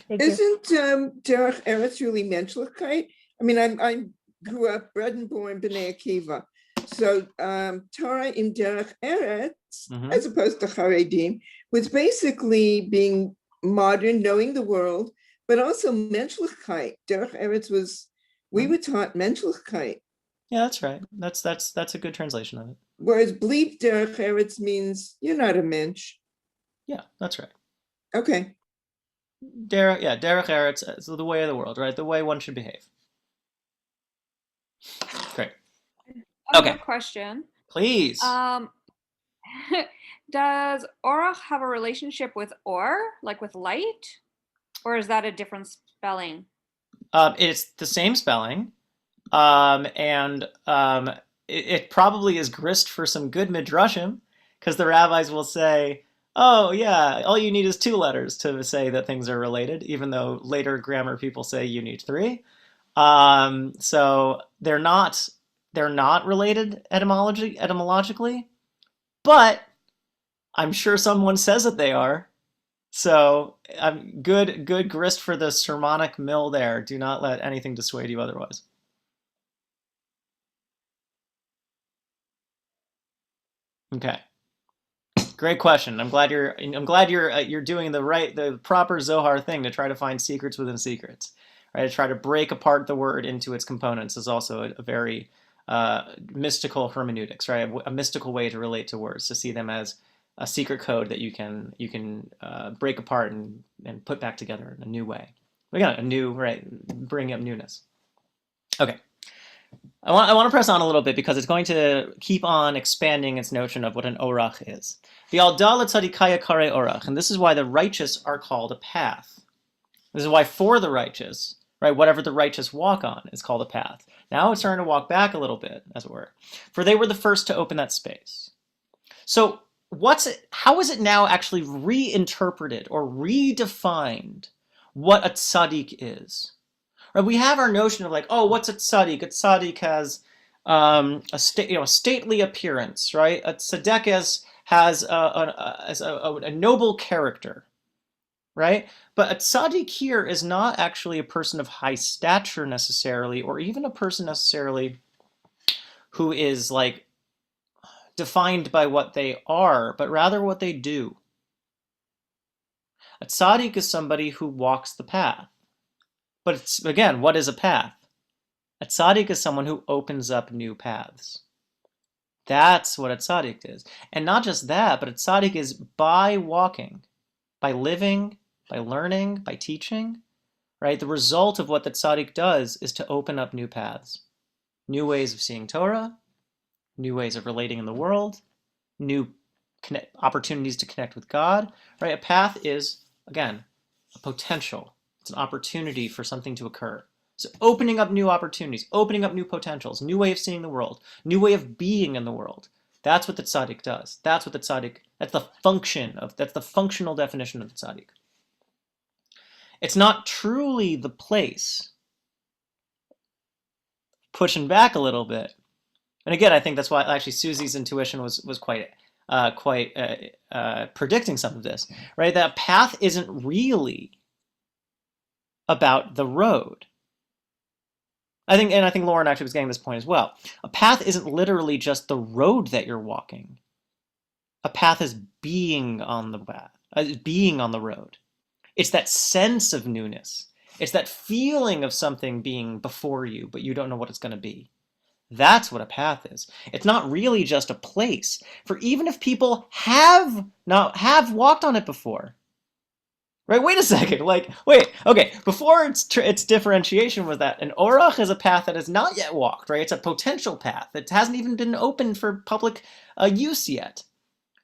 Isn't derech eretz really menschlichkeit? I mean, I grew up, bred and born B'nai Akiva. So Torah in derech eretz, as opposed to Haredim, was basically being modern, knowing the world, but also menschlichkeit. Derech eretz was, we were taught menschlichkeit. Yeah, that's right. That's a good translation of it. Whereas bleep derech eretz means you're not a mensch. Yeah, that's right. Okay. Derech eretz, so the way of the world, right? The way one should behave. Great. Another Okay. question. Please. Does orach have a relationship with or, like with light? Or is that a different spelling? It's the same spelling. It probably is grist for some good midrashim, because the rabbis will say, oh yeah, all you need is 2 letters to say that things are related, even though later grammar people say you need 3. So they're not related etymologically, but I'm sure someone says that they are. So good grist for the sermonic mill there. Do not let anything dissuade you otherwise. Okay. Great question. I'm glad you're doing the proper Zohar thing to try to find secrets within secrets, right? To try to break apart the word into its components is also a very mystical hermeneutics, right? A mystical way to relate to words, to see them as a secret code that you can break apart and put back together in a new way. We got a new, right? Bring up newness. Okay. I want to press on a little bit because it's going to keep on expanding its notion of what an orach is. The aldal tzadikaya kare orach, and this is why the righteous are called a path. This is why for the righteous, right, whatever the righteous walk on is called a path. Now it's starting to walk back a little bit, as it were. For they were the first to open that space. So how is it now actually reinterpreted or redefined what a tzaddik is? Right, we have our notion of like, oh, what's a tzaddik? A tzaddik has a stately appearance, right? A tzaddik has a noble character, right? But a tzaddik here is not actually a person of high stature necessarily, or even a person necessarily who is like defined by what they are, but rather what they do. A tzaddik is somebody who walks the path. But it's, again, what is a path? A tzaddik is someone who opens up new paths. That's what a tzaddik is. And not just that, but a tzaddik is by walking, by living, by learning, by teaching, right? The result of what the tzaddik does is to open up new paths, new ways of seeing Torah, new ways of relating in the world, new opportunities to connect with God, right? A path is, again, a potential. It's an opportunity for something to occur. So opening up new opportunities, opening up new potentials, new way of seeing the world, new way of being in the world. That's what the tzaddik does. That's the functional definition of the tzaddik. It's not truly the place. Pushing back a little bit. And again, I think that's why actually Susie's intuition was quite predicting some of this, right? That path isn't really about the road. I think Lauren actually was getting this point as well. A path isn't literally just the road that you're walking. A path is being on the path, being on the road. It's that sense of newness. It's that feeling of something being before you, but you don't know what it's going to be. That's what a path is. It's not really just a place. For even if people have walked on it before, right? Wait a second. Okay. Before its differentiation was that an orach is a path that is not yet walked, right? It's a potential path. It hasn't even been open for public use yet.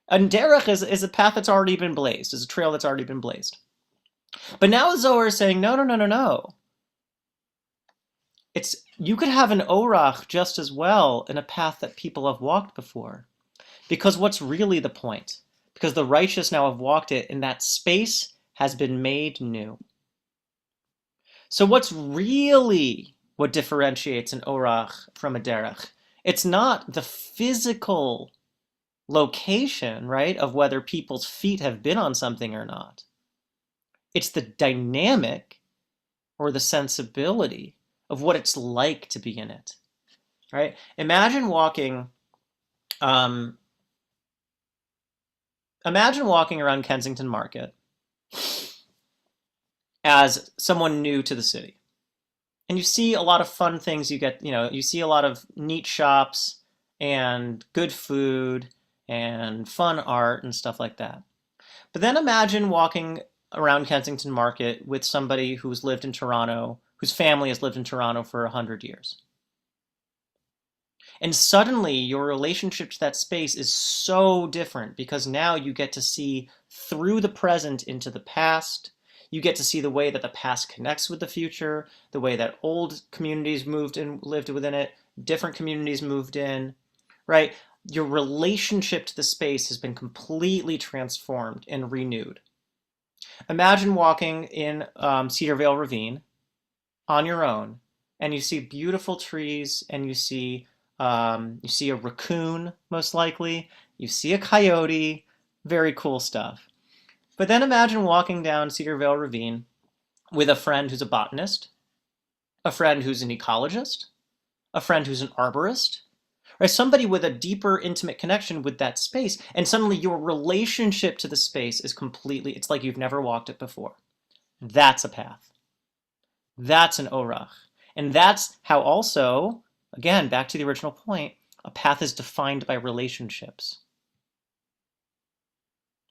And derech is a path that's already been blazed, is a trail that's already been blazed. But now Zohar is saying, no. You could have an orach just as well in a path that people have walked before. Because what's really the point? Because the righteous now have walked it, and that space has been made new. So what differentiates an orach from a derech? It's not the physical location, right, of whether people's feet have been on something or not. It's the dynamic or the sensibility of what it's like to be in it, right? Imagine walking around Kensington Market as someone new to the city. And you see a lot of fun things. You see a lot of neat shops and good food and fun art and stuff like that. But then imagine walking around Kensington Market with somebody who's lived in Toronto, whose family has lived in Toronto for 100 years. And suddenly your relationship to that space is so different because now you get to see through the present into the past. You get to see the way that the past connects with the future, the way that old communities moved and lived within it, different communities moved in, right? Your relationship to the space has been completely transformed and renewed. Imagine walking in Cedar Vale Ravine on your own, and you see beautiful trees, and you see a raccoon, most likely. You see a coyote. Very cool stuff. But then imagine walking down Cedar Vale Ravine with a friend who's a botanist, a friend who's an ecologist, a friend who's an arborist, right? Somebody with a deeper, intimate connection with that space. And suddenly your relationship to the space is completely, it's like you've never walked it before. That's a path. That's an orach. And that's how also, again, back to the original point, a path is defined by relationships.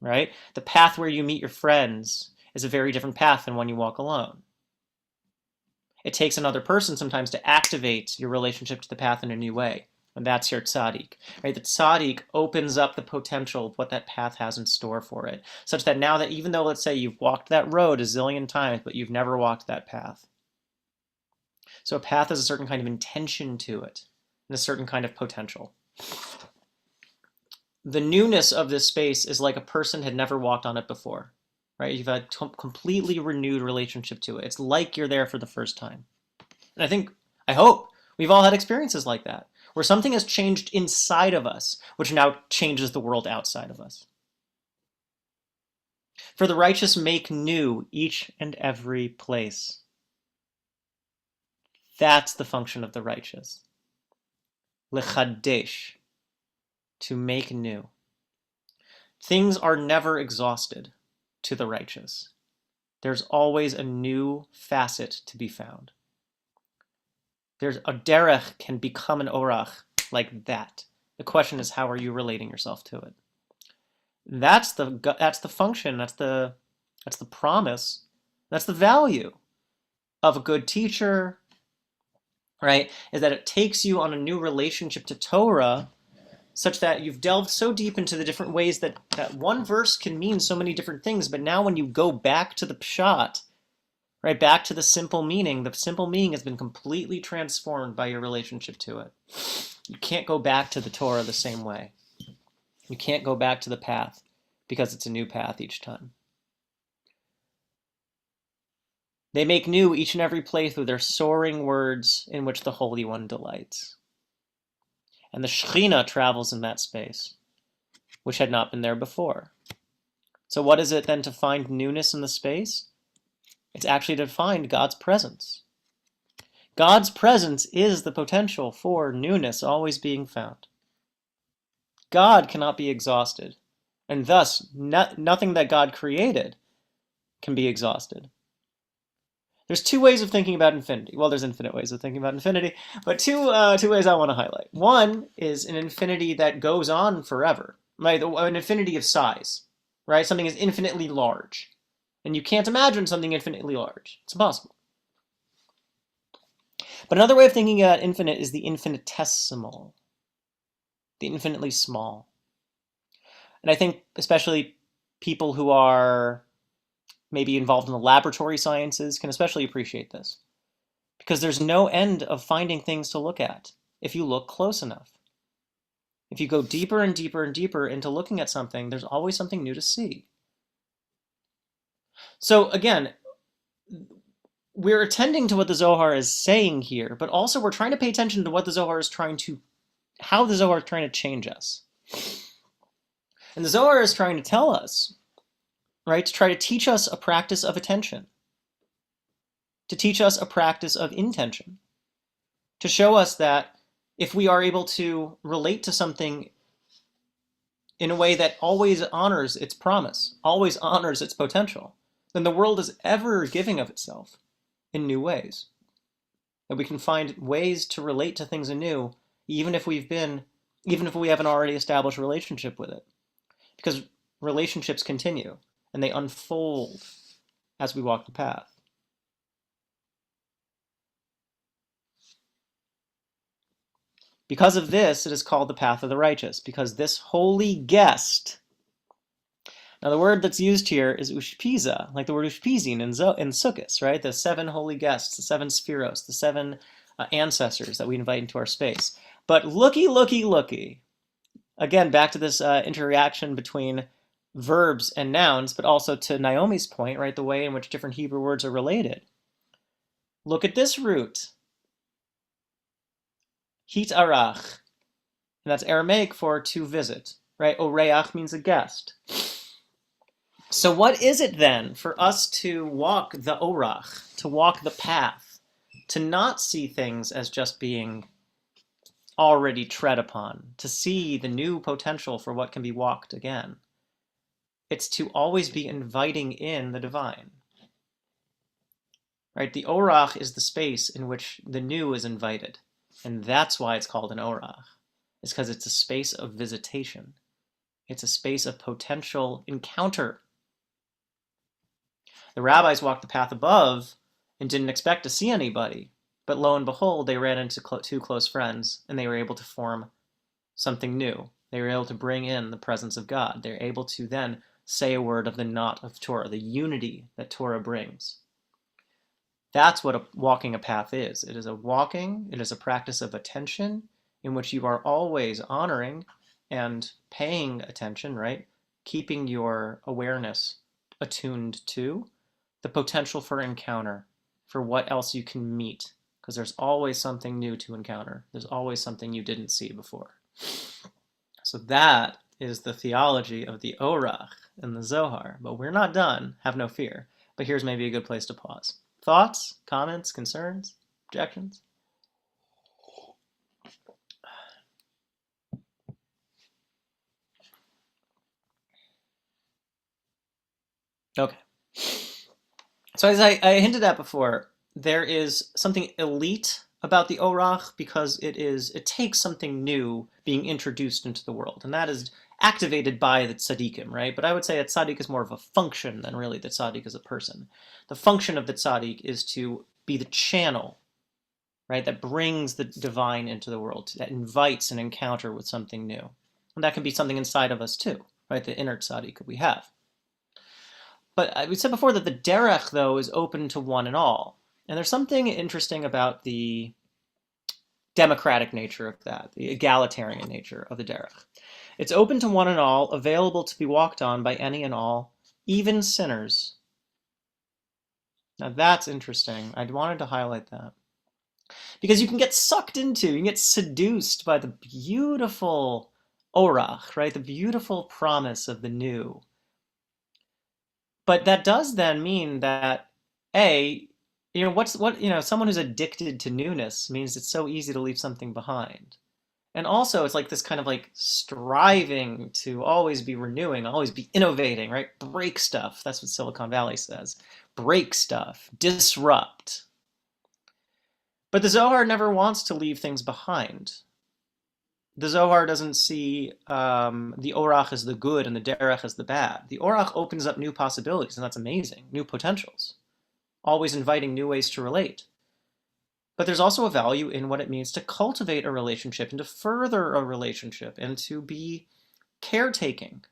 Right? The path where you meet your friends is a very different path than when you walk alone. It takes another person sometimes to activate your relationship to the path in a new way. And that's your tzaddik. Right? The tzaddik opens up the potential of what that path has in store for it. Such that now that even though, let's say, you've walked that road a zillion times, but you've never walked that path. So a path has a certain kind of intention to it and a certain kind of potential. The newness of this space is like a person had never walked on it before, right? You've had a completely renewed relationship to it. It's like you're there for the first time. And I hope we've all had experiences like that, where something has changed inside of us, which now changes the world outside of us. For the righteous make new each and every place. That's the function of the righteous. Lechadesh. To make new. Things are never exhausted to the righteous. There's always a new facet to be found. There's a derech can become an orach like that. The question is, how are you relating yourself to it? That's the function. That's the promise. That's the value of a good teacher, right? Is that it takes you on a new relationship to Torah, such that you've delved so deep into the different ways that one verse can mean so many different things. But now when you go back to the pshat, right, back to the simple meaning has been completely transformed by your relationship to it. You can't go back to the Torah the same way. You can't go back to the path because it's a new path each time. They make new each and every place with their soaring words in which the Holy One delights. And the Shekhinah travels in that space, which had not been there before. So what is it then to find newness in the space? It's actually to find God's presence. God's presence is the potential for newness always being found. God cannot be exhausted, and thus nothing that God created can be exhausted. There's two ways of thinking about infinity. Well, there's infinite ways of thinking about infinity, but two ways I want to highlight. One is an infinity that goes on forever, right? An infinity of size, right? Something is infinitely large, and you can't imagine something infinitely large. It's impossible. But another way of thinking about infinite is the infinitesimal, the infinitely small. And I think especially people who are maybe involved in the laboratory sciences can especially appreciate this, because there's no end of finding things to look at if you look close enough. If you go deeper and deeper and deeper into looking at something, there's always something new to see. So again, we're attending to what the Zohar is saying here, but also we're trying to pay attention to what the Zohar is how the Zohar is trying to change us. And the Zohar is trying to tell us, right, to try to teach us a practice of attention, to teach us a practice of intention, to show us that if we are able to relate to something in a way that always honors its promise, always honors its potential, then the world is ever giving of itself in new ways. that we can find ways to relate to things anew, even if we haven't already established a relationship with it. Because relationships continue and they unfold as we walk the path. Because of this, it is called the path of the righteous, because this holy guest. Now, the word that's used here is ushpiza, like the word ushpizin in Sukkot, right? The 7 holy guests, the 7 Spheros, the 7 ancestors that we invite into our space. But looky. Again, back to this interaction between verbs and nouns, but also to Naomi's point, right? The way in which different Hebrew words are related. Look at this root. Hit arach. And that's Aramaic for to visit, right? Oreach means a guest. So what is it then for us to walk the orach, to walk the path, to not see things as just being already tread upon, to see the new potential for what can be walked again? It's to always be inviting in the divine. Right? The orach is the space in which the new is invited. And that's why it's called an orach. It's because it's a space of visitation. It's a space of potential encounter. The rabbis walked the path above and didn't expect to see anybody. But lo and behold, they ran into 2 close friends and they were able to form something new. They were able to bring in the presence of God. They're able to then say a word of the knot of Torah, the unity that Torah brings. That's what walking a path is. It is a practice of attention in which you are always honoring and paying attention, right? Keeping your awareness attuned to the potential for encounter, for what else you can meet, because there's always something new to encounter. There's always something you didn't see before. So that is the theology of the orach and the Zohar. But we're not done, have no fear. But here's maybe a good place to pause. Thoughts, comments, concerns, objections? Okay. So as I hinted at before, there is something elite about the orach because it takes something new being introduced into the world, and that is activated by the tzaddikim, right? But I would say that tzaddik is more of a function than really the tzaddik is a person. The function of the tzaddik is to be the channel, right, that brings the divine into the world, that invites an encounter with something new. And that can be something inside of us too, right, the inner tzaddik that we have. But we said before that the derech, though, is open to one and all. And there's something interesting about the democratic nature of that, the egalitarian nature of the derech. It's open to one and all, available to be walked on by any and all, even sinners. Now that's interesting. I wanted to highlight that. Because you can get sucked into, you can get seduced by the beautiful orach, right? The beautiful promise of the new. But that does then mean that, someone who's addicted to newness means it's so easy to leave something behind. And also it's like this kind of like striving to always be renewing, always be innovating, right? Break stuff. That's what Silicon Valley says. Break stuff, disrupt. But the Zohar never wants to leave things behind. The Zohar doesn't see the orach as the good and the derech as the bad. The orach opens up new possibilities, and that's amazing, new potentials, always inviting new ways to relate. But there's also a value in what it means to cultivate a relationship and to further a relationship and to be caretaking,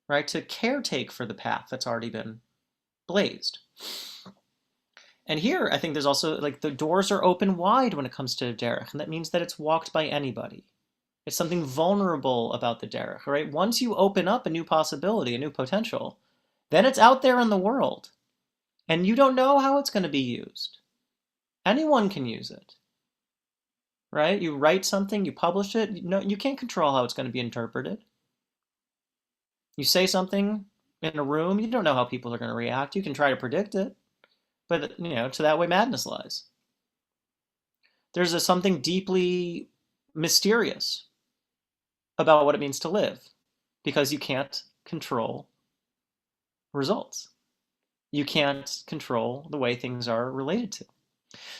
right? To caretake for the path that's already been blazed. And here, I think there's also, like, the doors are open wide when it comes to derech, and that means that it's walked by anybody. It's something vulnerable about the derech, right? Once you open up a new possibility, a new potential, then it's out there in the world. And you don't know how it's going to be used. Anyone can use it, right? You write something, you publish it, you can't control how it's going to be interpreted. You say something in a room, you don't know how people are going to react. You can try to predict it, but to that way madness lies. There's something deeply mysterious about what it means to live, because you can't control results. You can't control the way things are related to.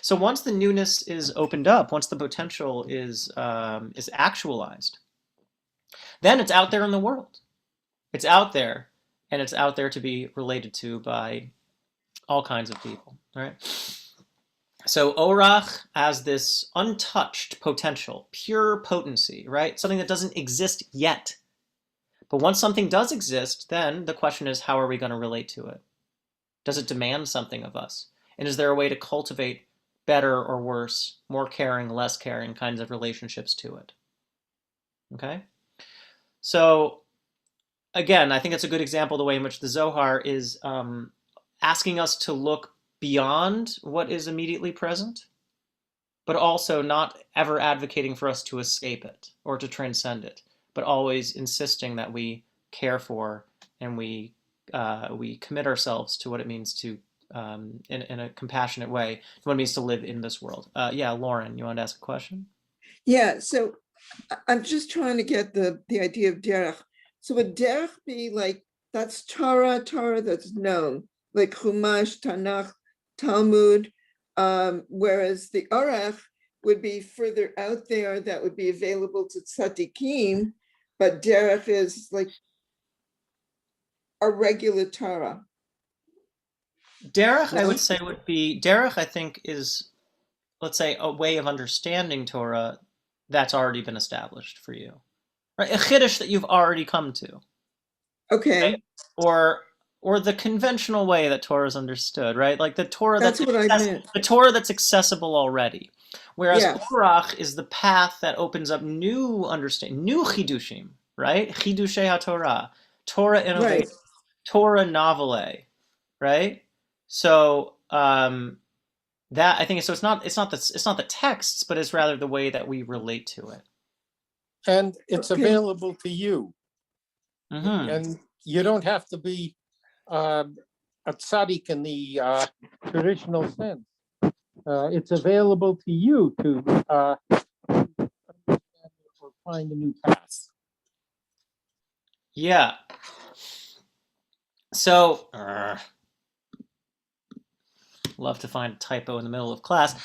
So once the newness is opened up, once the potential is actualized, then it's out there in the world. It's out there, and it's out there to be related to by all kinds of people, right? So orach as this untouched potential, pure potency, right? Something that doesn't exist yet. But once something does exist, then the question is, how are we going to relate to it? Does it demand something of us? And is there a way to cultivate better or worse, more caring, less caring kinds of relationships to it? Okay? So again, I think it's a good example of the way in which the Zohar is asking us to look beyond what is immediately present, but also not ever advocating for us to escape it or to transcend it, but always insisting that we care for and we commit ourselves to what it means to, in a compassionate way, what it means to live in this world. Yeah, Lauren, you wanted to ask a question? Yeah, so I'm just trying to get the idea of derech. So would derech be like, that's Torah that's known, like Chumash, Tanakh, Talmud, whereas the orach would be further out there, that would be available to tzaddikim, but derech is like a regular Torah. Derech, I would say, would be, derech, I think, is, let's say, a way of understanding Torah that's already been established for you. Right? A chiddush that you've already come to. Okay. Right? Or the conventional way that Torah is understood, right? Like the Torah that's what I meant. The Torah that's accessible already. Whereas Yes. orach is the path that opens up new understanding, new chidushim, right? Chidushei HaTorah, Torah innovation, Right. Torah novelay, right? So that I think so. It's not the texts, but it's rather the way that we relate to it. And it's available to you. Mm-hmm. And you don't have to be a tzaddik in the traditional sense. It's available to you to understand or find a new path. Yeah. So, love to find a typo in the middle of class.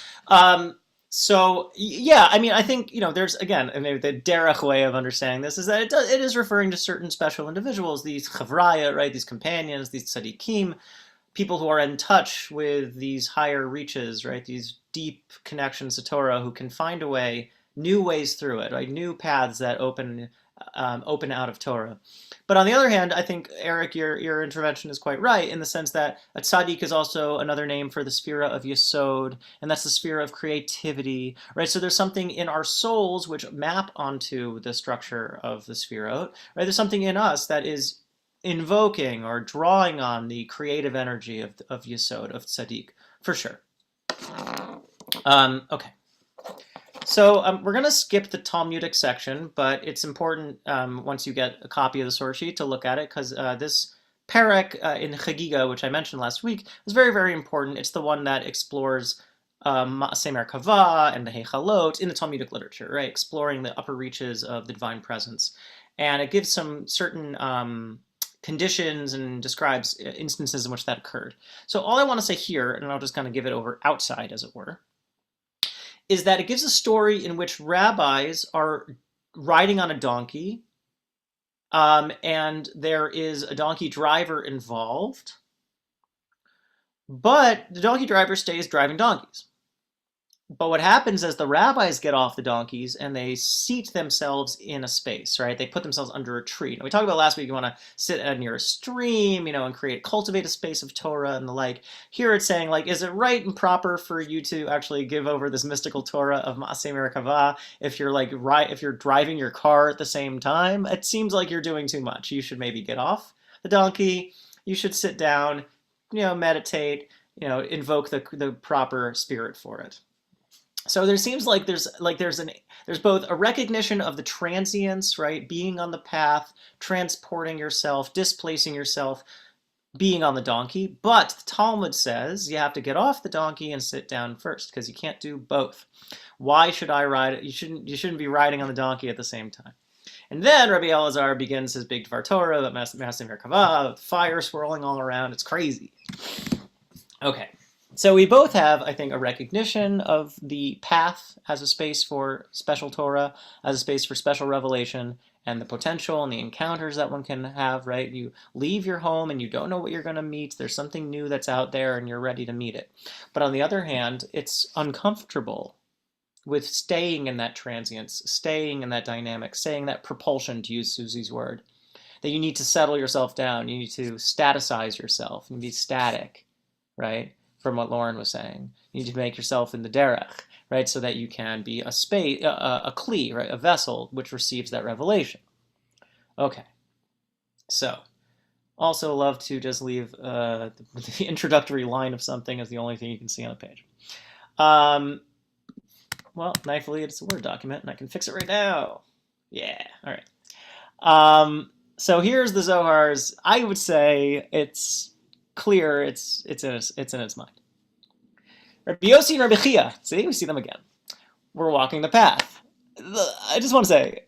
So yeah, I mean, I think, there's, again, maybe the derech way of understanding this is that it is referring to certain special individuals, these chavraya, right, these companions, these tzaddikim, people who are in touch with these higher reaches, right, these deep connections to Torah, who can find a way, new ways through it, right, new paths that open out of Torah. But on the other hand, I think, Eric, your intervention is quite right in the sense that a tzaddik is also another name for the Sphero of Yesod, and that's the Sphero of creativity, right? So there's something in our souls which map onto the structure of the Sphero, right? There's something in us that is invoking or drawing on the creative energy of Yesod, of tzaddik, for sure. Okay. So we're going to skip the Talmudic section, but it's important once you get a copy of the source sheet to look at it, because this perek in Chagiga, which I mentioned last week, is very, very important. It's the one that explores Ma'aseh Merkava and the Heichalot in the Talmudic literature, right? Exploring the upper reaches of the divine presence. And it gives some certain conditions and describes instances in which that occurred. So all I want to say here, and I'll just kind of give it over outside, as it were, is that it gives a story in which rabbis are riding on a donkey, and there is a donkey driver involved, but the donkey driver stays driving donkeys. But what happens is the rabbis get off the donkeys and they seat themselves in a space, right? They put themselves under a tree. Now, we talked about last week, you want to sit near a stream, and cultivate a space of Torah and the like. Here it's saying, like, is it right and proper for you to actually give over this mystical Torah of Ma'aseh Merkava if you're driving your car at the same time? It seems like you're doing too much. You should maybe get off the donkey. You should sit down, meditate, invoke the proper spirit for it. So there seems like there's both a recognition of the transience, right? Being on the path, transporting yourself, displacing yourself, being on the donkey. But the Talmud says you have to get off the donkey and sit down first, because you can't do both. Why should I ride it? You shouldn't be riding on the donkey at the same time. And then Rabbi Elazar begins his big Dvar Torah about Ma'aseh Merkava, fire swirling all around. It's crazy. Okay. So we both have, I think, a recognition of the path as a space for special Torah, as a space for special revelation, and the potential and the encounters that one can have, right? You leave your home and you don't know what you're going to meet. There's something new that's out there and you're ready to meet it. But on the other hand, it's uncomfortable with staying in that transience, staying in that dynamic, staying in that propulsion, to use Susie's word, that you need to settle yourself down. You need to staticize yourself and be static, right? From what Lauren was saying. You need to make yourself in the derech, right? So that you can be a space, a kli, right? A vessel which receives that revelation. Okay. So, also love to just leave the introductory line of something as the only thing you can see on a page. Well, thankfully it's a Word document and I can fix it right now. Yeah, all right. So here's the Zohar's. I would say it's clear, it's in its mind. Rabbi Yossi and Rabbi Chia, see, we see them again. We're walking the path. I just want to say,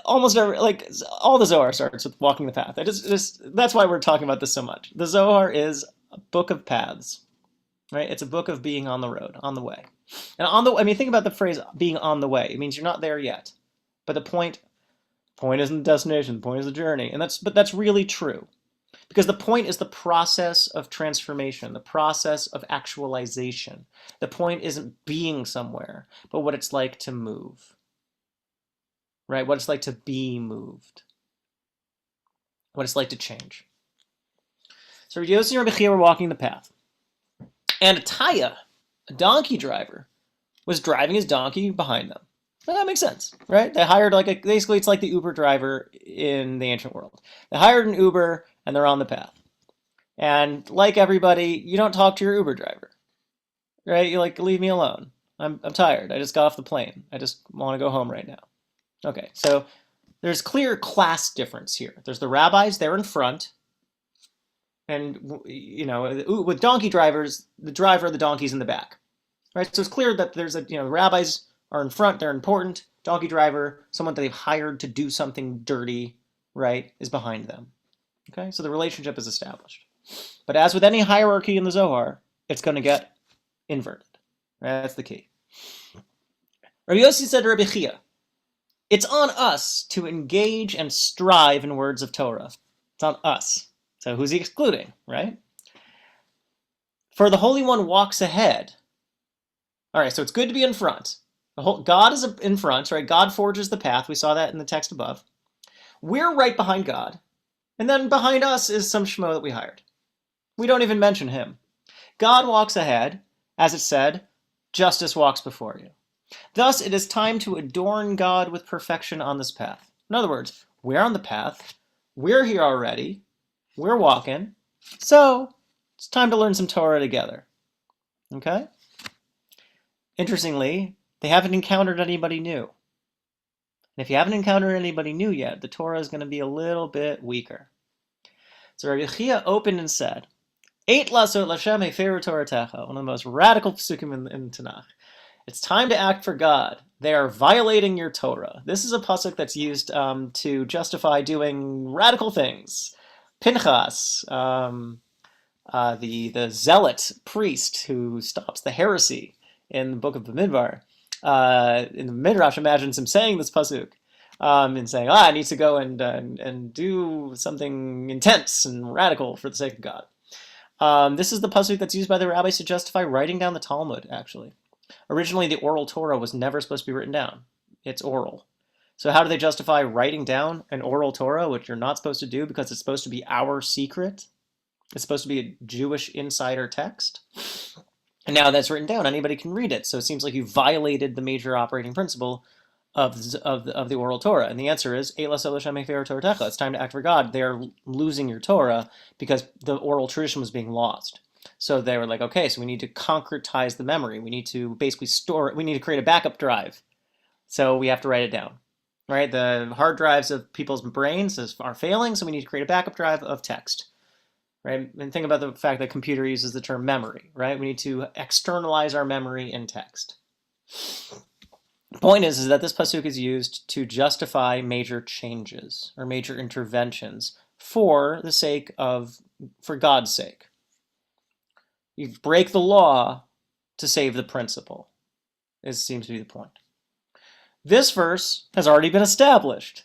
almost every, like, all the Zohar starts with walking the path. That's why we're talking about this so much. The Zohar is a book of paths, right? It's a book of being on the road, on the way. And think about the phrase being on the way. It means you're not there yet. But the point isn't the destination, the point is the journey. But that's really true. Because the point is the process of transformation, the process of actualization. The point isn't being somewhere, but what it's like to move. Right? What it's like to be moved. What it's like to change. So Yossi and Rabbi Chia were walking the path. And a Taya, a donkey driver, was driving his donkey behind them. Well, that makes sense, right? They hired basically it's like the Uber driver in the ancient world. They hired an Uber and they're on the path. And like everybody, you don't talk to your Uber driver, right? You're like, leave me alone. I'm tired. I just got off the plane. I just want to go home right now. Okay, so there's clear class difference here. There's the rabbis, they're in front. And, you know, with donkey drivers, the driver of the donkey's in the back, right? So it's clear that there's rabbis are in front, they're important. Donkey driver, someone that they've hired to do something dirty, right, is behind them. Okay, so the relationship is established. But as with any hierarchy in the Zohar, it's going to get inverted. Right? That's the key. Rabbi Yossi said to Rabbi Chia, it's on us to engage and strive in words of Torah. It's on us. So who's he excluding, right? For the Holy One walks ahead. All right, so it's good to be in front. God is in front, right? God forges the path. We saw that in the text above. We're right behind God. And then behind us is some shmo that we hired. We don't even mention him. God walks ahead. As it said, justice walks before you. Thus, it is time to adorn God with perfection on this path. In other words, we're on the path. We're here already. We're walking. So, it's time to learn some Torah together. Okay? Interestingly, they haven't encountered anybody new. And if you haven't encountered anybody new yet, the Torah is going to be a little bit weaker. So Rabbi Chia opened and said, Eit lasot l'Hashem heferu Toratecha, one of the most radical psukim in Tanakh. It's time to act for God. They are violating your Torah. This is a pasuk that's used to justify doing radical things. Pinchas, the zealot priest who stops the heresy in the book of Bamidbar, in the midrash imagines him saying this pasuk and saying, I need to go and do something intense and radical for the sake of God. This is the pasuk that's used by the rabbis to justify writing down the Talmud, actually. Originally, the oral Torah was never supposed to be written down. It's oral. So how do they justify writing down an oral Torah, which you're not supposed to do because it's supposed to be our secret? It's supposed to be a Jewish insider text. And now that's written down, anybody can read it. So it seems like you violated the major operating principle of the oral Torah. And the answer is, it's time to act for God. They're losing your Torah because the oral tradition was being lost. So they were like, okay, so we need to concretize the memory. We need to basically store it. We need to create a backup drive. So we have to write it down, right? The hard drives of people's brains are failing, so we need to create a backup drive of text, right? And think about the fact that computer uses the term memory, right? We need to externalize our memory in text. The point is that this pasuk is used to justify major changes or major interventions for God's sake. You break the law to save the principle. This seems to be the point. This verse has already been established,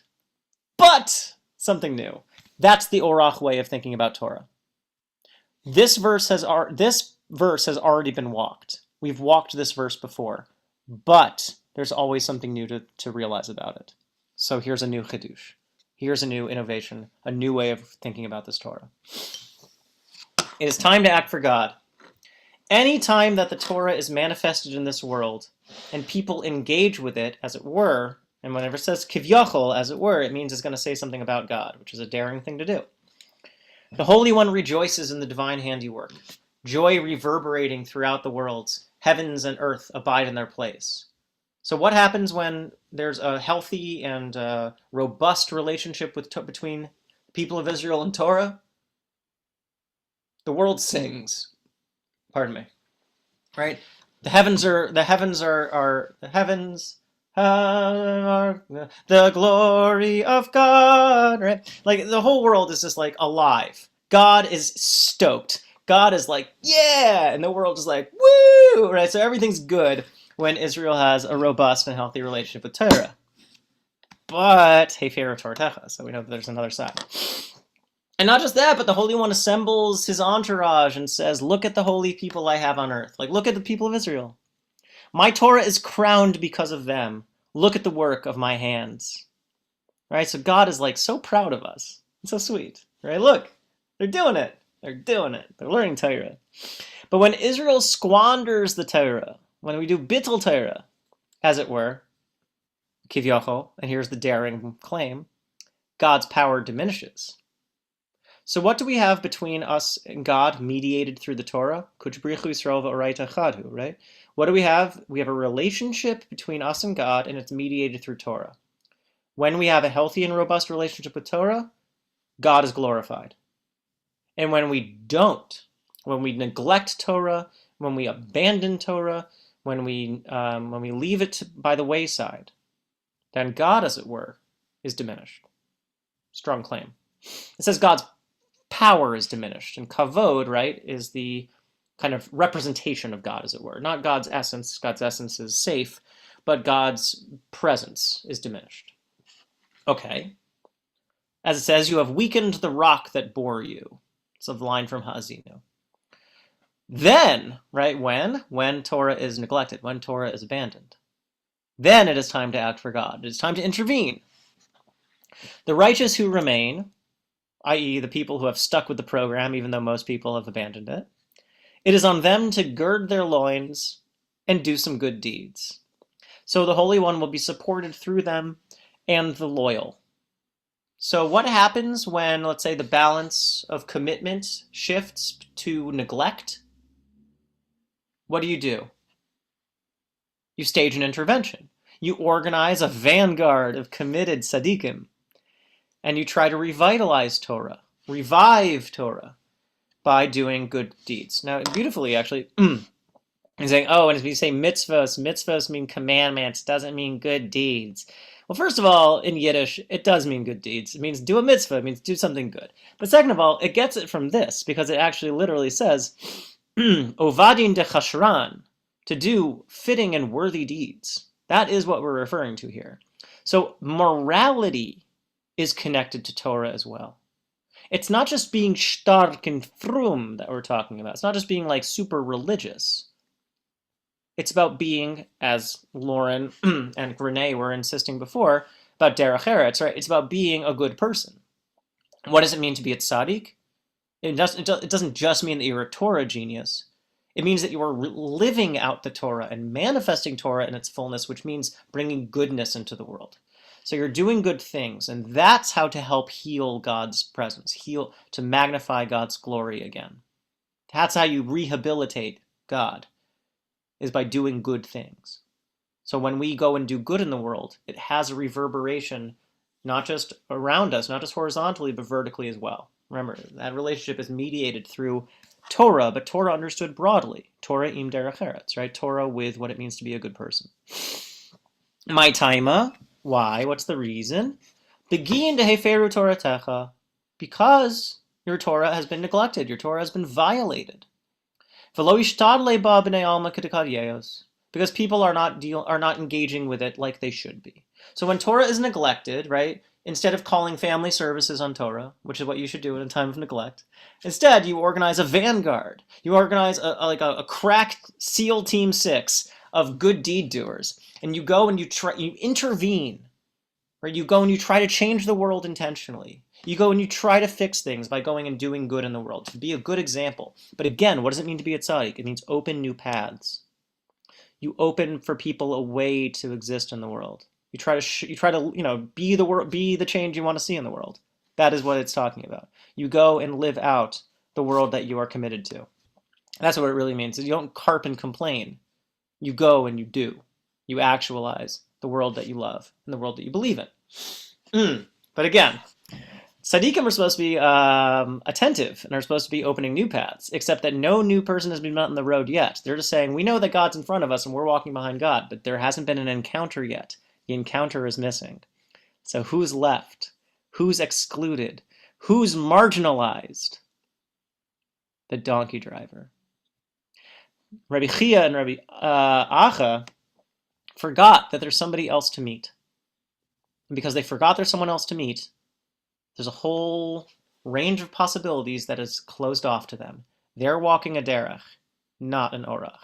but something new. That's the Orach way of thinking about Torah. This verse has already been walked. We've walked this verse before, but there's always something new to realize about it. So here's a new chidush. Here's a new innovation, a new way of thinking about this Torah. It is time to act for God. Any time that the Torah is manifested in this world and people engage with it, as it were, and whenever it says kivyachol, as it were, it means it's going to say something about God, which is a daring thing to do. The Holy One rejoices in the divine handiwork, joy reverberating throughout the worlds, heavens and earth abide in their place. So what happens when there's a healthy and robust relationship between the people of Israel and Torah? The world sings. Pardon me. Right? The heavens are the glory of God, right? Like the whole world is just like alive. God is stoked. God is like, yeah, and the world is like, woo, right? So everything's good when Israel has a robust and healthy relationship with Torah. But Hefer Torah, so we know that there's another side. And not just that, but the Holy One assembles his entourage and says, look at the holy people I have on earth. Like, look at the people of Israel. My Torah is crowned because of them. Look at the work of my hands. Right? So God is like so proud of us. It's so sweet. Right? Look, they're doing it. They're doing it. They're learning Torah. But when Israel squanders the Torah, when we do bittul Torah, as it were, kivyachol, and here's the daring claim, God's power diminishes. So what do we have between us and God mediated through the Torah? Right? What do we have? We have a relationship between us and God, and it's mediated through Torah. When we have a healthy and robust relationship with Torah, God is glorified. And when we don't, when we neglect Torah, when we abandon Torah, when we leave it by the wayside, then God, as it were, is diminished. Strong claim. It says God's power is diminished, and kavod, right, is the kind of representation of God, as it were. Not God's essence. God's essence is safe, but God's presence is diminished. Okay. As it says, you have weakened the rock that bore you. It's a line from Ha'azinu. Then, right, when Torah is neglected, when Torah is abandoned, then it is time to act for God. It is time to intervene. The righteous who remain, i.e. the people who have stuck with the program even though most people have abandoned it, it is on them to gird their loins and do some good deeds. So the Holy One will be supported through them and the loyal. So what happens when, let's say, the balance of commitment shifts to neglect? What do? You stage an intervention. You organize a vanguard of committed tzaddikim, and you try to revitalize Torah, revive Torah, by doing good deeds. Now, beautifully, actually, he's saying, oh, and if you say mitzvahs mean commandments, doesn't mean good deeds. Well, first of all, in Yiddish, it does mean good deeds. It means do a mitzvah. It means do something good. But second of all, it gets it from this, because it actually literally says, ovadin de chashran, to do fitting and worthy deeds. That is what we're referring to here. So morality is connected to Torah as well. It's not just being stark and frum that we're talking about. It's not just being like super religious. It's about being, as Lauren and Renee were insisting before, about derech eretz, right? It's about being a good person. What does it mean to be a tzaddik? It doesn't just mean that you're a Torah genius. It means that you are living out the Torah and manifesting Torah in its fullness, which means bringing goodness into the world. So you're doing good things, and that's how to help heal God's presence, to magnify God's glory again. That's how you rehabilitate God, is by doing good things. So when we go and do good in the world, it has a reverberation not just around us, not just horizontally, but vertically as well. Remember, that relationship is mediated through Torah, but Torah understood broadly. Torah im derech eretz, right? Torah with what it means to be a good person. My taima, why? What's the reason? Begin to heferu Toratecha, because your Torah has been neglected, your Torah has been violated. V'lo yishtadle ba b'nei alma k'dekad because people are not engaging with it like they should be. So when Torah is neglected, right, instead of calling family services on Torah, which is what you should do in a time of neglect, instead you organize a vanguard. You organize a crack SEAL Team 6 of good deed doers, and you go and you intervene, right? You go and you try to change the world intentionally. You go and you try to fix things by going and doing good in the world, to be a good example. But again, what does it mean to be a tzaddik? It means open new paths. You open for people a way to exist in the world. You try to be the change you want to see in the world. That is what it's talking about. You go and live out the world that you are committed to. That's what it really means. You don't carp and complain. You go and you do. You actualize the world that you love and the world that you believe in. But again, tzaddikim are supposed to be attentive and are supposed to be opening new paths, except that no new person has been met on the road yet. They're just saying, we know that God's in front of us and we're walking behind God, but there hasn't been an encounter yet. The encounter is missing. So who's left? Who's excluded? Who's marginalized? The donkey driver. Rabbi Chia and Rabbi Acha forgot that there's somebody else to meet. And because they forgot there's someone else to meet, there's a whole range of possibilities that is closed off to them. They're walking a derech, not an orach.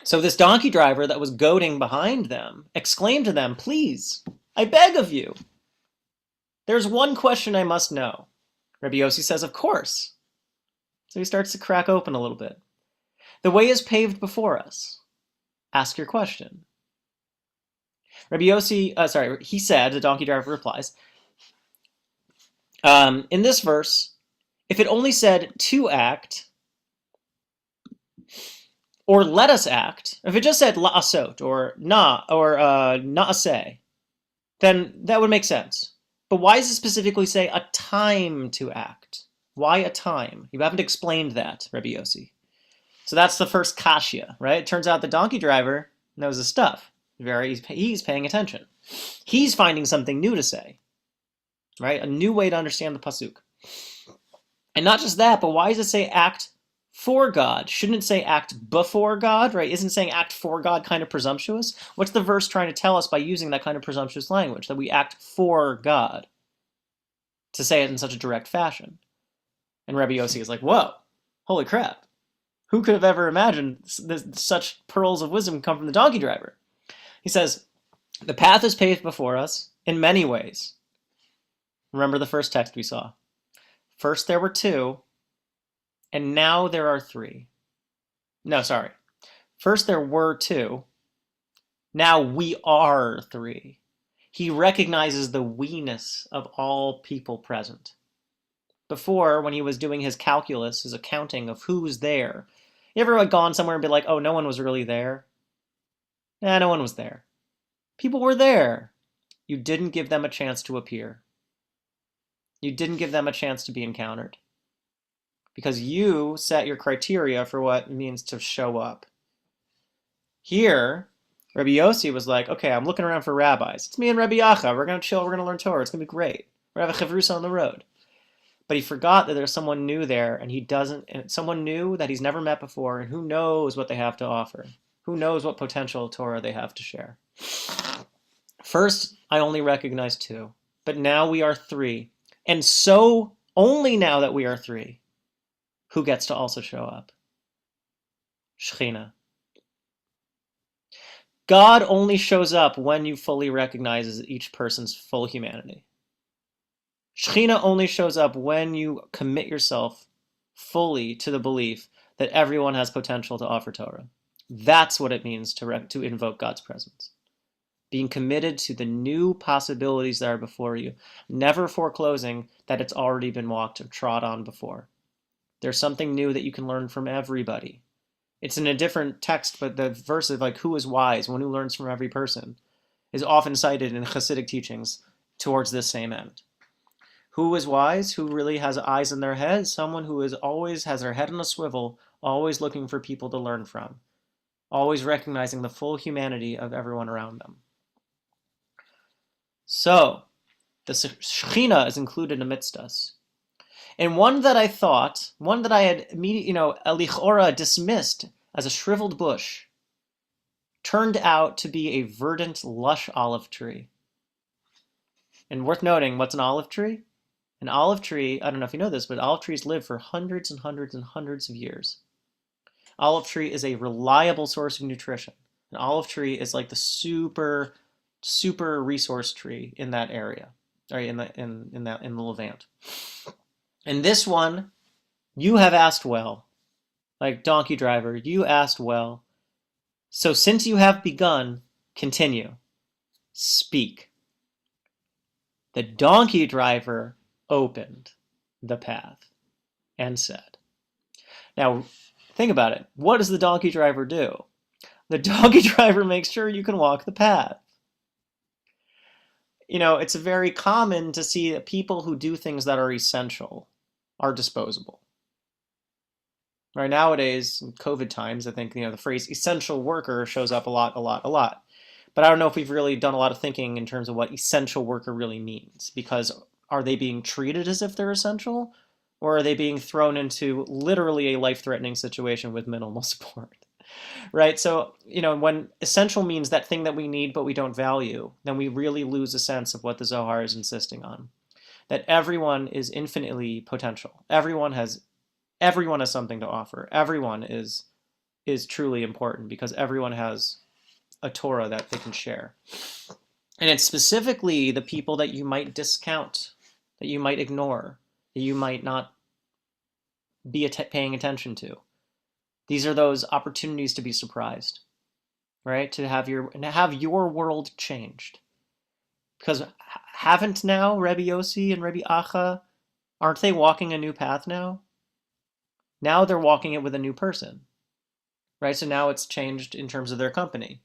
So this donkey driver that was goading behind them exclaimed to them, please, I beg of you. There's one question I must know. Rabbi Yossi says, of course. So he starts to crack open a little bit. The way is paved before us. Ask your question. Rabbi Yossi, he said, the donkey driver replies, in this verse, if it only said to act, or let us act, if it just said la'asot, or na'aseh, then that would make sense. But why does it specifically say a time to act? Why a time? You haven't explained that, Rabbi Yossi. So that's the first kashya, right? It turns out the donkey driver knows his stuff. He's paying attention. He's finding something new to say, right? A new way to understand the pasuk. And not just that, but why does it say act for God? Shouldn't it say act before God, right? Isn't saying act for God kind of presumptuous? What's the verse trying to tell us by using that kind of presumptuous language, that we act for God, to say it in such a direct fashion? And Rabbi Yossi is like, whoa, holy crap. Who could have ever imagined such pearls of wisdom come from the donkey driver? He says, the path is paved before us in many ways. Remember the first text we saw. First there were two, and now there are three. No, sorry. First there were two, now we are three. He recognizes the we-ness of all people present. Before, when he was doing his calculus, his accounting of who's there, you ever gone somewhere and be like, oh, no one was really there? Nah, no one was there. People were there. You didn't give them a chance to appear. You didn't give them a chance to be encountered. Because you set your criteria for what it means to show up. Here, Rabbi Yossi was like, okay, I'm looking around for rabbis. It's me and Rabbi Acha. We're going to chill. We're going to learn Torah. It's going to be great. We're going to have a chavrusa on the road. But he forgot that there's someone new there, and someone new that he's never met before, and who knows what they have to offer. Who knows what potential Torah they have to share. First, I only recognized two, but now we are three. And so, only now that we are three, who gets to also show up? Shechina. God only shows up when you fully recognize each person's full humanity. Shechina only shows up when you commit yourself fully to the belief that everyone has potential to offer Torah. That's what it means to invoke God's presence. Being committed to the new possibilities that are before you, never foreclosing that it's already been walked or trod on before. There's something new that you can learn from everybody. It's in a different text, but the verse of like, who is wise, one who learns from every person, is often cited in Hasidic teachings towards this same end. Who is wise? Who really has eyes in their head? Someone who is always has their head on a swivel, always looking for people to learn from, always recognizing the full humanity of everyone around them. So, the Shechina is included amidst us. And one that I had immediately, lichora dismissed as a shriveled bush, turned out to be a verdant, lush olive tree. And worth noting, what's an olive tree? An olive tree, I don't know if you know this, but olive trees live for hundreds and hundreds and hundreds of years. Olive tree is a reliable source of nutrition. An olive tree is like the super resource tree in that area, or in the Levant. And this one, you have asked well, like donkey driver, you asked well. So since you have begun, continue, speak. The donkey driver opened the path and said. Now, think about it. What does the donkey driver do? The donkey driver makes sure you can walk the path. It's very common to see that people who do things that are essential are disposable. Right nowadays, in COVID times, I think the phrase essential worker shows up a lot. But I don't know if we've really done a lot of thinking in terms of what essential worker really means, because are they being treated as if they're essential, or are they being thrown into literally a life-threatening situation with minimal support? Right? So, when essential means that thing that we need but we don't value, then we really lose a sense of what the Zohar is insisting on. That everyone is infinitely potential. Everyone has something to offer. Everyone is truly important because everyone has a Torah that they can share. And it's specifically the people that you might discount, that you might ignore, that you might not be paying attention to. These are those opportunities to be surprised, right? To have your world changed. Because haven't now Rebbe Yossi and Rebbe Acha, aren't they walking a new path now? Now they're walking it with a new person, right? So now it's changed in terms of their company.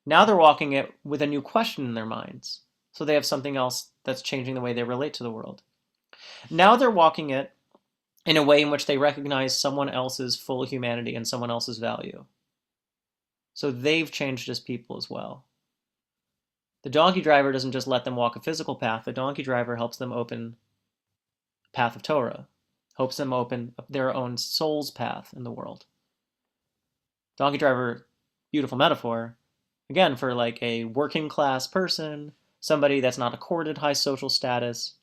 Now they're walking it with a new question in their minds. So they have something else that's changing the way they relate to the world. Now they're walking it in a way in which they recognize someone else's full humanity and someone else's value. So they've changed as people as well. The donkey driver doesn't just let them walk a physical path. The donkey driver helps them open a path of Torah, helps them open their own soul's path in the world. Donkey driver, beautiful metaphor, again, for like a working class person, somebody that's not accorded high social status,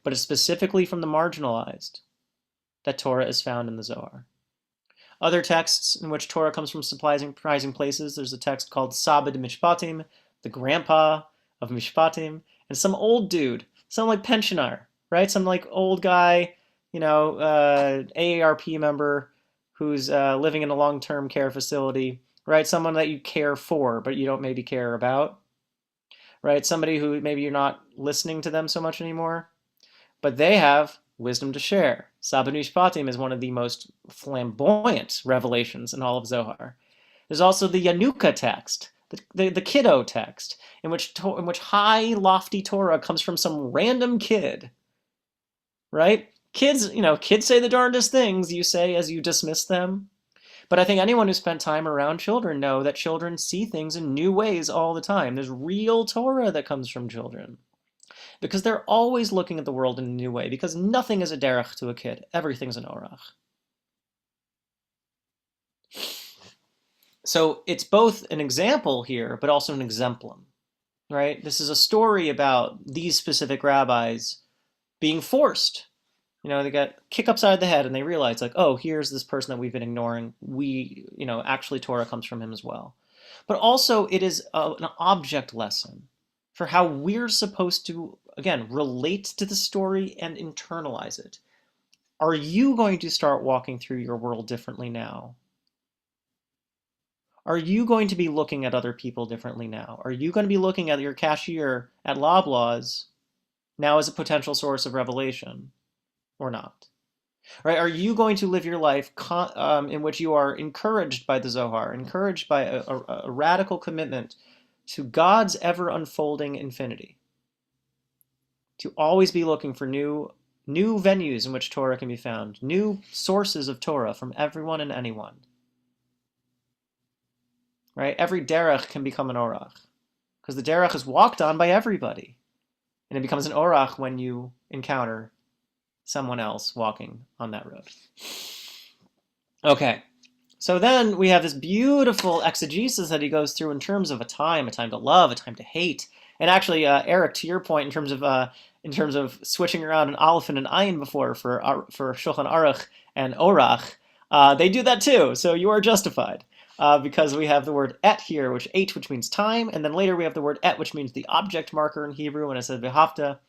but it's specifically from the marginalized that Torah is found in the Zohar. Other texts in which Torah comes from surprising places, there's a text called Saba de Mishpatim, the grandpa of Mishpatim, and some old dude, some like pensioner, right? Some like old guy, AARP member who's living in a long-term care facility, right? Someone that you care for, but you don't maybe care about, right? Somebody who maybe you're not listening to them so much anymore, but they have wisdom to share. Saba Mishpatim is one of the most flamboyant revelations in all of Zohar. There's also the Yanuka text, the kiddo text, in which high, lofty Torah comes from some random kid, right? Kids say the darndest things, you say, as you dismiss them. But I think anyone who spent time around children know that children see things in new ways all the time. There's real Torah that comes from children. Because they're always looking at the world in a new way, because nothing is a derech to a kid. Everything's an orach. So it's both an example here, but also an exemplum, right? This is a story about these specific rabbis being forced. They got kick upside the head and they realize like, oh, here's this person that we've been ignoring. Actually Torah comes from him as well. But also it is an object lesson for how we're supposed to, again, relate to the story and internalize it. Are you going to start walking through your world differently now? Are you going to be looking at other people differently now? Are you going to be looking at your cashier at Loblaws now as a potential source of revelation or not? Right? Are you going to live your life in which you are encouraged by the Zohar, encouraged by a radical commitment to God's ever-unfolding infinity? To always be looking for new venues in which Torah can be found, new sources of Torah from everyone and anyone. Right? Every derech can become an orach, because the derech is walked on by everybody. And it becomes an orach when you encounter someone else walking on that road. Okay, so then we have this beautiful exegesis that he goes through in terms of a time to love, a time to hate. And actually, Eric, to your point, in terms of switching around an aleph and an ayin before for Shulchan Aruch and Orach, they do that too. So you are justified because we have the word et here, which means time, and then later we have the word et, which means the object marker in Hebrew when it says v'havta.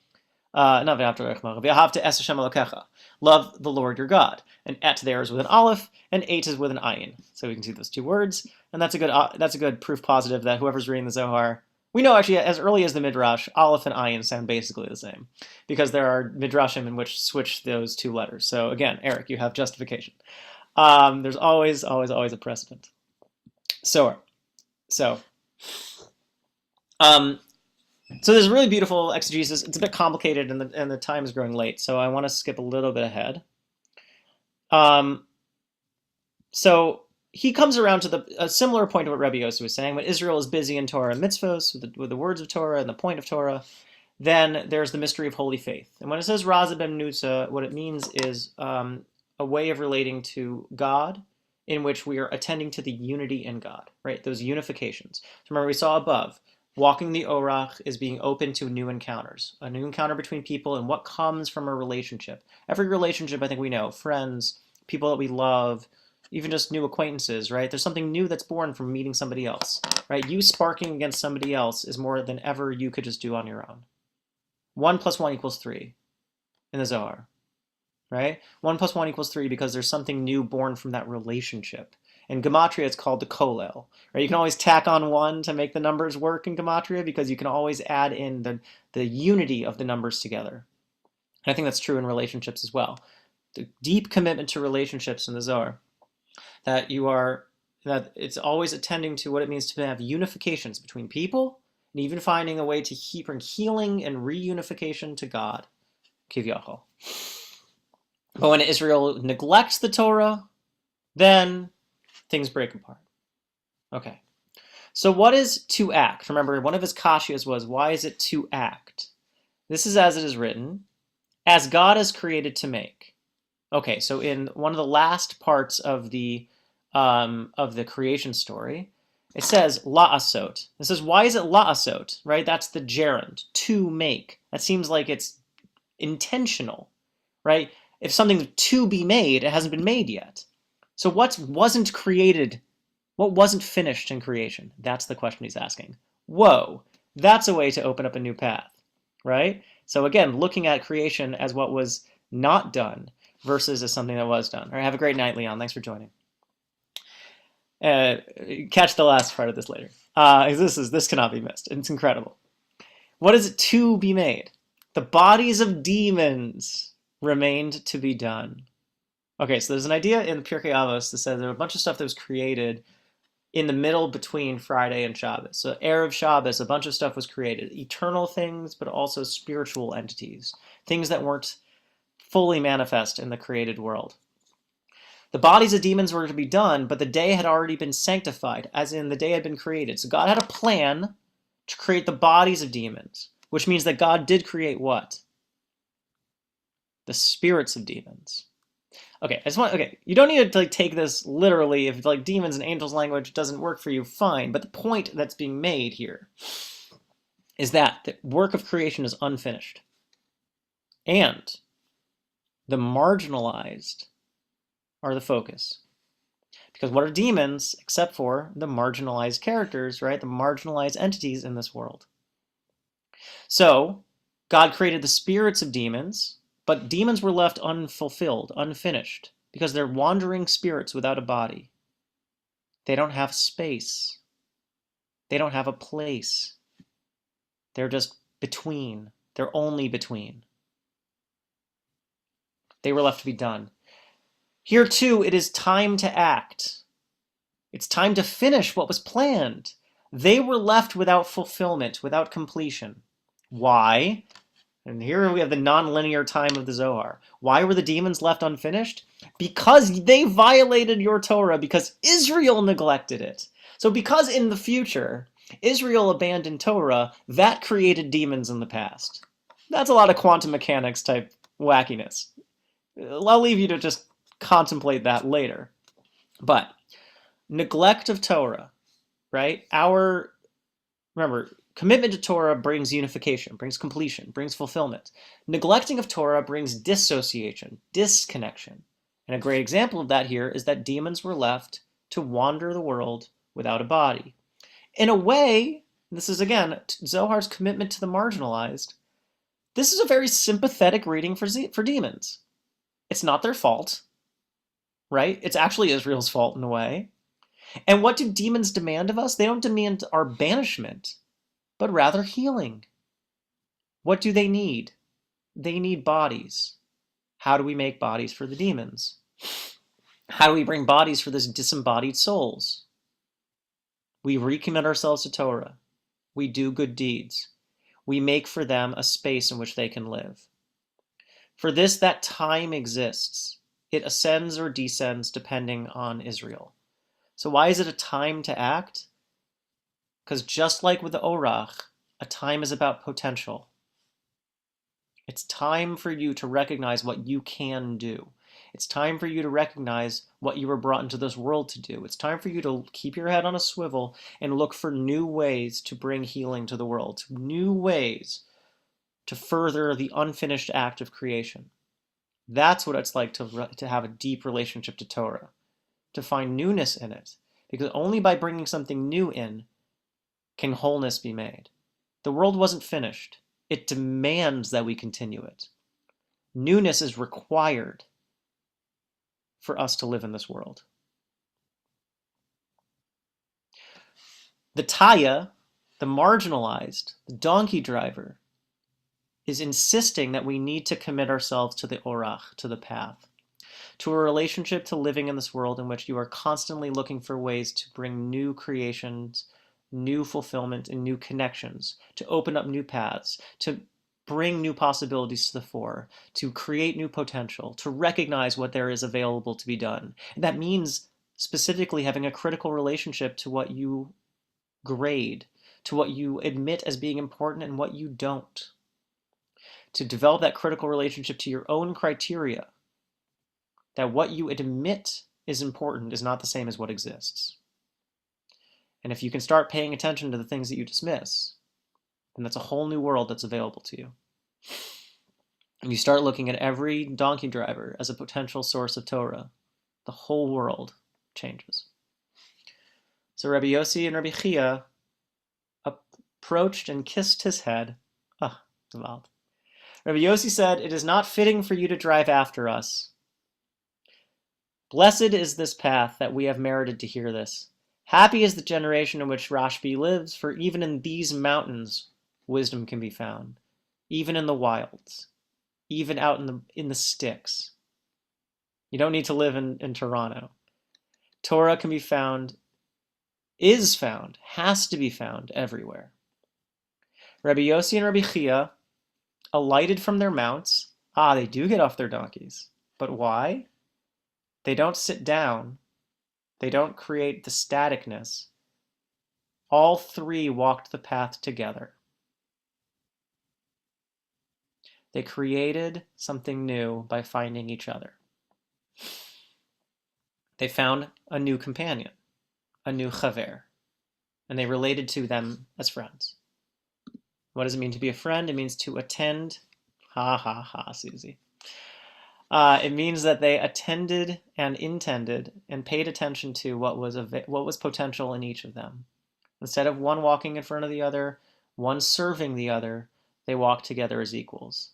Not v'havta es Hashem Elokecha. Love the Lord your God. And et there is with an aleph, and eight is with an ayin. So we can see those two words, and that's a good proof positive that whoever's reading the Zohar, we know actually as early as the midrash, aleph and ayin sound basically the same, because there are midrashim in which switch those two letters. So again, Eric, you have justification. There's always a precedent. So there's a really beautiful exegesis. It's a bit complicated, and the time is growing late, so I want to skip a little bit ahead. So he comes around to a similar point to what Rabbi Yossi was saying. When Israel is busy in Torah and mitzvos, with the words of Torah and the point of Torah, then there's the mystery of holy faith. And when it says Raza B'Mnutza, what it means is a way of relating to God in which we are attending to the unity in God, right? Those unifications. So remember, we saw above, walking the Orach is being open to new encounters, a new encounter between people and what comes from a relationship. Every relationship, I think we know, friends, people that we love, even just new acquaintances, right? There's something new that's born from meeting somebody else, right? You sparking against somebody else is more than ever you could just do on your own. 1 + 1 = 3 in the Zohar, right? 1 + 1 = 3 because there's something new born from that relationship. In Gematria, it's called the Kolel, right? You can always tack on 1 to make the numbers work in Gematria because you can always add in the unity of the numbers together. And I think that's true in relationships as well. The deep commitment to relationships in the Zohar, that it's always attending to what it means to have unifications between people, and even finding a way to bring healing and reunification to God, Kivyachol. But when Israel neglects the Torah, then things break apart. Okay. So what is to act? Remember, one of his kashyas was, why is it to act? This is as it is written, as God is created to make. Okay, so in one of the last parts of the creation story, it says la'asot. It says, why is it la'asot, right? That's the gerund, to make. That seems like it's intentional, right? If something's to be made, it hasn't been made yet. So what wasn't created, what wasn't finished in creation? That's the question he's asking. Whoa, that's a way to open up a new path, right? So again, looking at creation as what was not done versus as something that was done. All right, have a great night, Leon. Thanks for joining. Catch the last part of this later. This cannot be missed. It's incredible. What is it to be made? The bodies of demons remained to be done. Okay, so there's an idea in Pirkei Avos that says there were a bunch of stuff that was created in the middle between Friday and Shabbos. So Erev Shabbos, a bunch of stuff was created. Eternal things, but also spiritual entities. Things that weren't fully manifest in the created world. The bodies of demons were to be done, but the day had already been sanctified, as in the day had been created. So God had a plan to create the bodies of demons, which means that God did create what? The spirits of demons. Okay, you don't need to take this literally. If demons and angels language doesn't work for you, fine. But the point that's being made here is that the work of creation is unfinished. And the marginalized are the focus. Because what are demons except for the marginalized characters, right? The marginalized entities in this world. So God created the spirits of demons, but demons were left unfulfilled, unfinished, because they're wandering spirits without a body. They don't have space. They don't have a place. They're just between. They're only between. They were left to be done. Here too, it is time to act. It's time to finish what was planned. They were left without fulfillment, without completion. Why? And here we have the non-linear time of the Zohar. Why were the demons left unfinished? Because they violated your Torah, because Israel neglected it. So because in the future, Israel abandoned Torah, that created demons in the past. That's a lot of quantum mechanics type wackiness. I'll leave you to just contemplate that later. But neglect of Torah, right? Remember, commitment to Torah brings unification, brings completion, brings fulfillment. Neglecting of Torah brings dissociation, disconnection. And a great example of that here is that demons were left to wander the world without a body. In a way, this is again Zohar's commitment to the marginalized. This is a very sympathetic reading for demons. It's not their fault, right? It's actually Israel's fault in a way. And what do demons demand of us? They don't demand our banishment, but rather healing. What do they need? They need bodies. How do we make bodies for the demons? How do we bring bodies for these disembodied souls? We recommit ourselves to Torah. We do good deeds. We make for them a space in which they can live. For this, that time exists. It ascends or descends depending on Israel. So why is it a time to act? Because just like with the Orach, a time is about potential. It's time for you to recognize what you can do. It's time for you to recognize what you were brought into this world to do. It's time for you to keep your head on a swivel and look for new ways to bring healing to the world, new ways to further the unfinished act of creation. That's what it's like to have a deep relationship to Torah, to find newness in it, because only by bringing something new in can wholeness be made. The world wasn't finished. It demands that we continue it. Newness is required for us to live in this world. The Taya, the marginalized, the donkey driver, is insisting that we need to commit ourselves to the orach, to the path, to a relationship to living in this world in which you are constantly looking for ways to bring new creations, new fulfillment, and new connections, to open up new paths, to bring new possibilities to the fore, to create new potential, to recognize what there is available to be done. And that means specifically having a critical relationship to what you grade, to what you admit as being important and what you don't. To develop that critical relationship to your own criteria, that what you admit is important is not the same as what exists. And if you can start paying attention to the things that you dismiss, then that's a whole new world that's available to you. And you start looking at every donkey driver as a potential source of Torah, the whole world changes. So Rabbi Yossi and Rabbi Chia approached and kissed his head. Ah, oh, Rabbi Yossi said, "It is not fitting for you to drive after us. Blessed is this path that we have merited to hear this. Happy is the generation in which Rashbi lives, for even in these mountains wisdom can be found, even in the wilds, even out in the sticks. You don't need to live in Toronto. Torah can be found, is found, has to be found everywhere." Rabbi Yossi and Rabbi Chia alighted from their mounts. They do get off their donkeys. But why? They don't sit down. They don't create the staticness. All three walked the path together. They created something new by finding each other. They found a new companion, a new chaver, and they related to them as friends. What does it mean to be a friend? It means to attend. Ha ha ha, Susie. It means that they attended and intended and paid attention to what was potential in each of them. Instead of one walking in front of the other, one serving the other, they walk together as equals.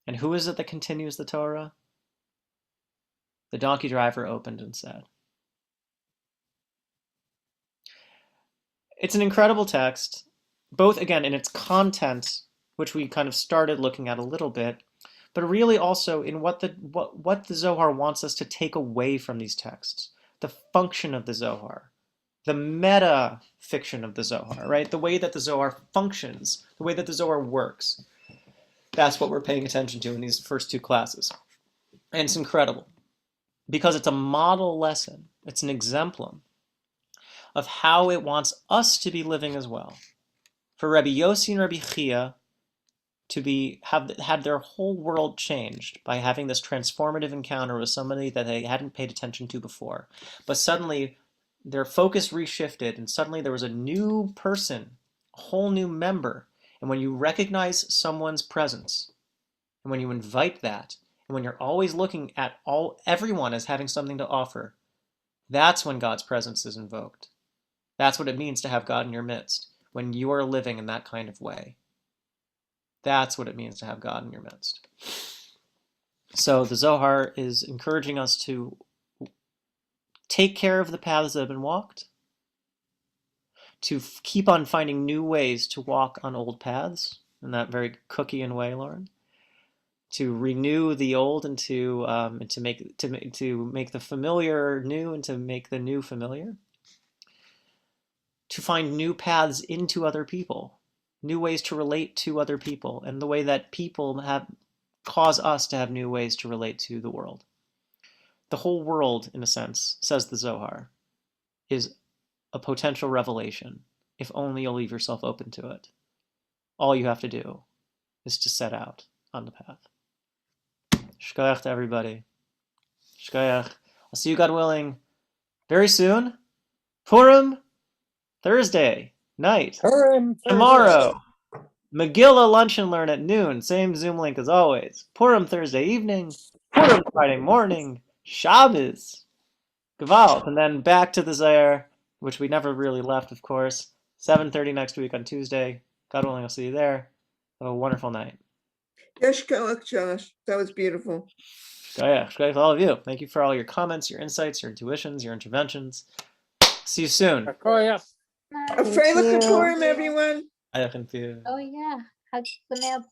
And who is it that continues the Torah? The donkey driver opened and said. It's an incredible text, both again in its content, which we kind of started looking at a little bit, but really also in what the Zohar wants us to take away from these texts, the function of the Zohar, the meta fiction of the Zohar, right? The way that the Zohar functions, the way that the Zohar works. That's what we're paying attention to in these first two classes. And it's incredible because it's a model lesson. It's an exemplum of how it wants us to be living as well. For Rabbi Yossi and Rabbi Chia to had their whole world changed by having this transformative encounter with somebody that they hadn't paid attention to before. But suddenly their focus reshifted, and suddenly there was a new person, a whole new member. And when you recognize someone's presence, and when you invite that, and when you're always looking at everyone as having something to offer, that's when God's presence is invoked. That's what it means to have God in your midst, when you are living in that kind of way. That's what it means to have God in your midst. So the Zohar is encouraging us to take care of the paths that have been walked, to keep on finding new ways to walk on old paths, in that very Cookian way, Lauren, to renew the old and to make the familiar new and to make the new familiar, to find new paths into other people, new ways to relate to other people, and the way that people cause us to have new ways to relate to the world. The whole world, in a sense, says the Zohar, is a potential revelation, if only you'll leave yourself open to it. All you have to do is to set out on the path. Shkoyach to everybody. Shkoyach. I'll see you, God willing, very soon. Purim, Thursday night. Purim Thursday. Tomorrow, Megillah Lunch and Learn at noon. Same Zoom link as always. Purim Thursday evening. Purim Friday morning. Shabbos. Gewalt. And then back to the Zohar, which we never really left, of course. 7:30 next week on Tuesday. God willing, I'll see you there. Have a wonderful night. Yeshkoach, Josh. That was beautiful. Yeah, great for all of you. Thank you for all your comments, your insights, your intuitions, your interventions. See you soon. Koya. A Freilich Purim, everyone. I can feel. Oh yeah, hug the mail.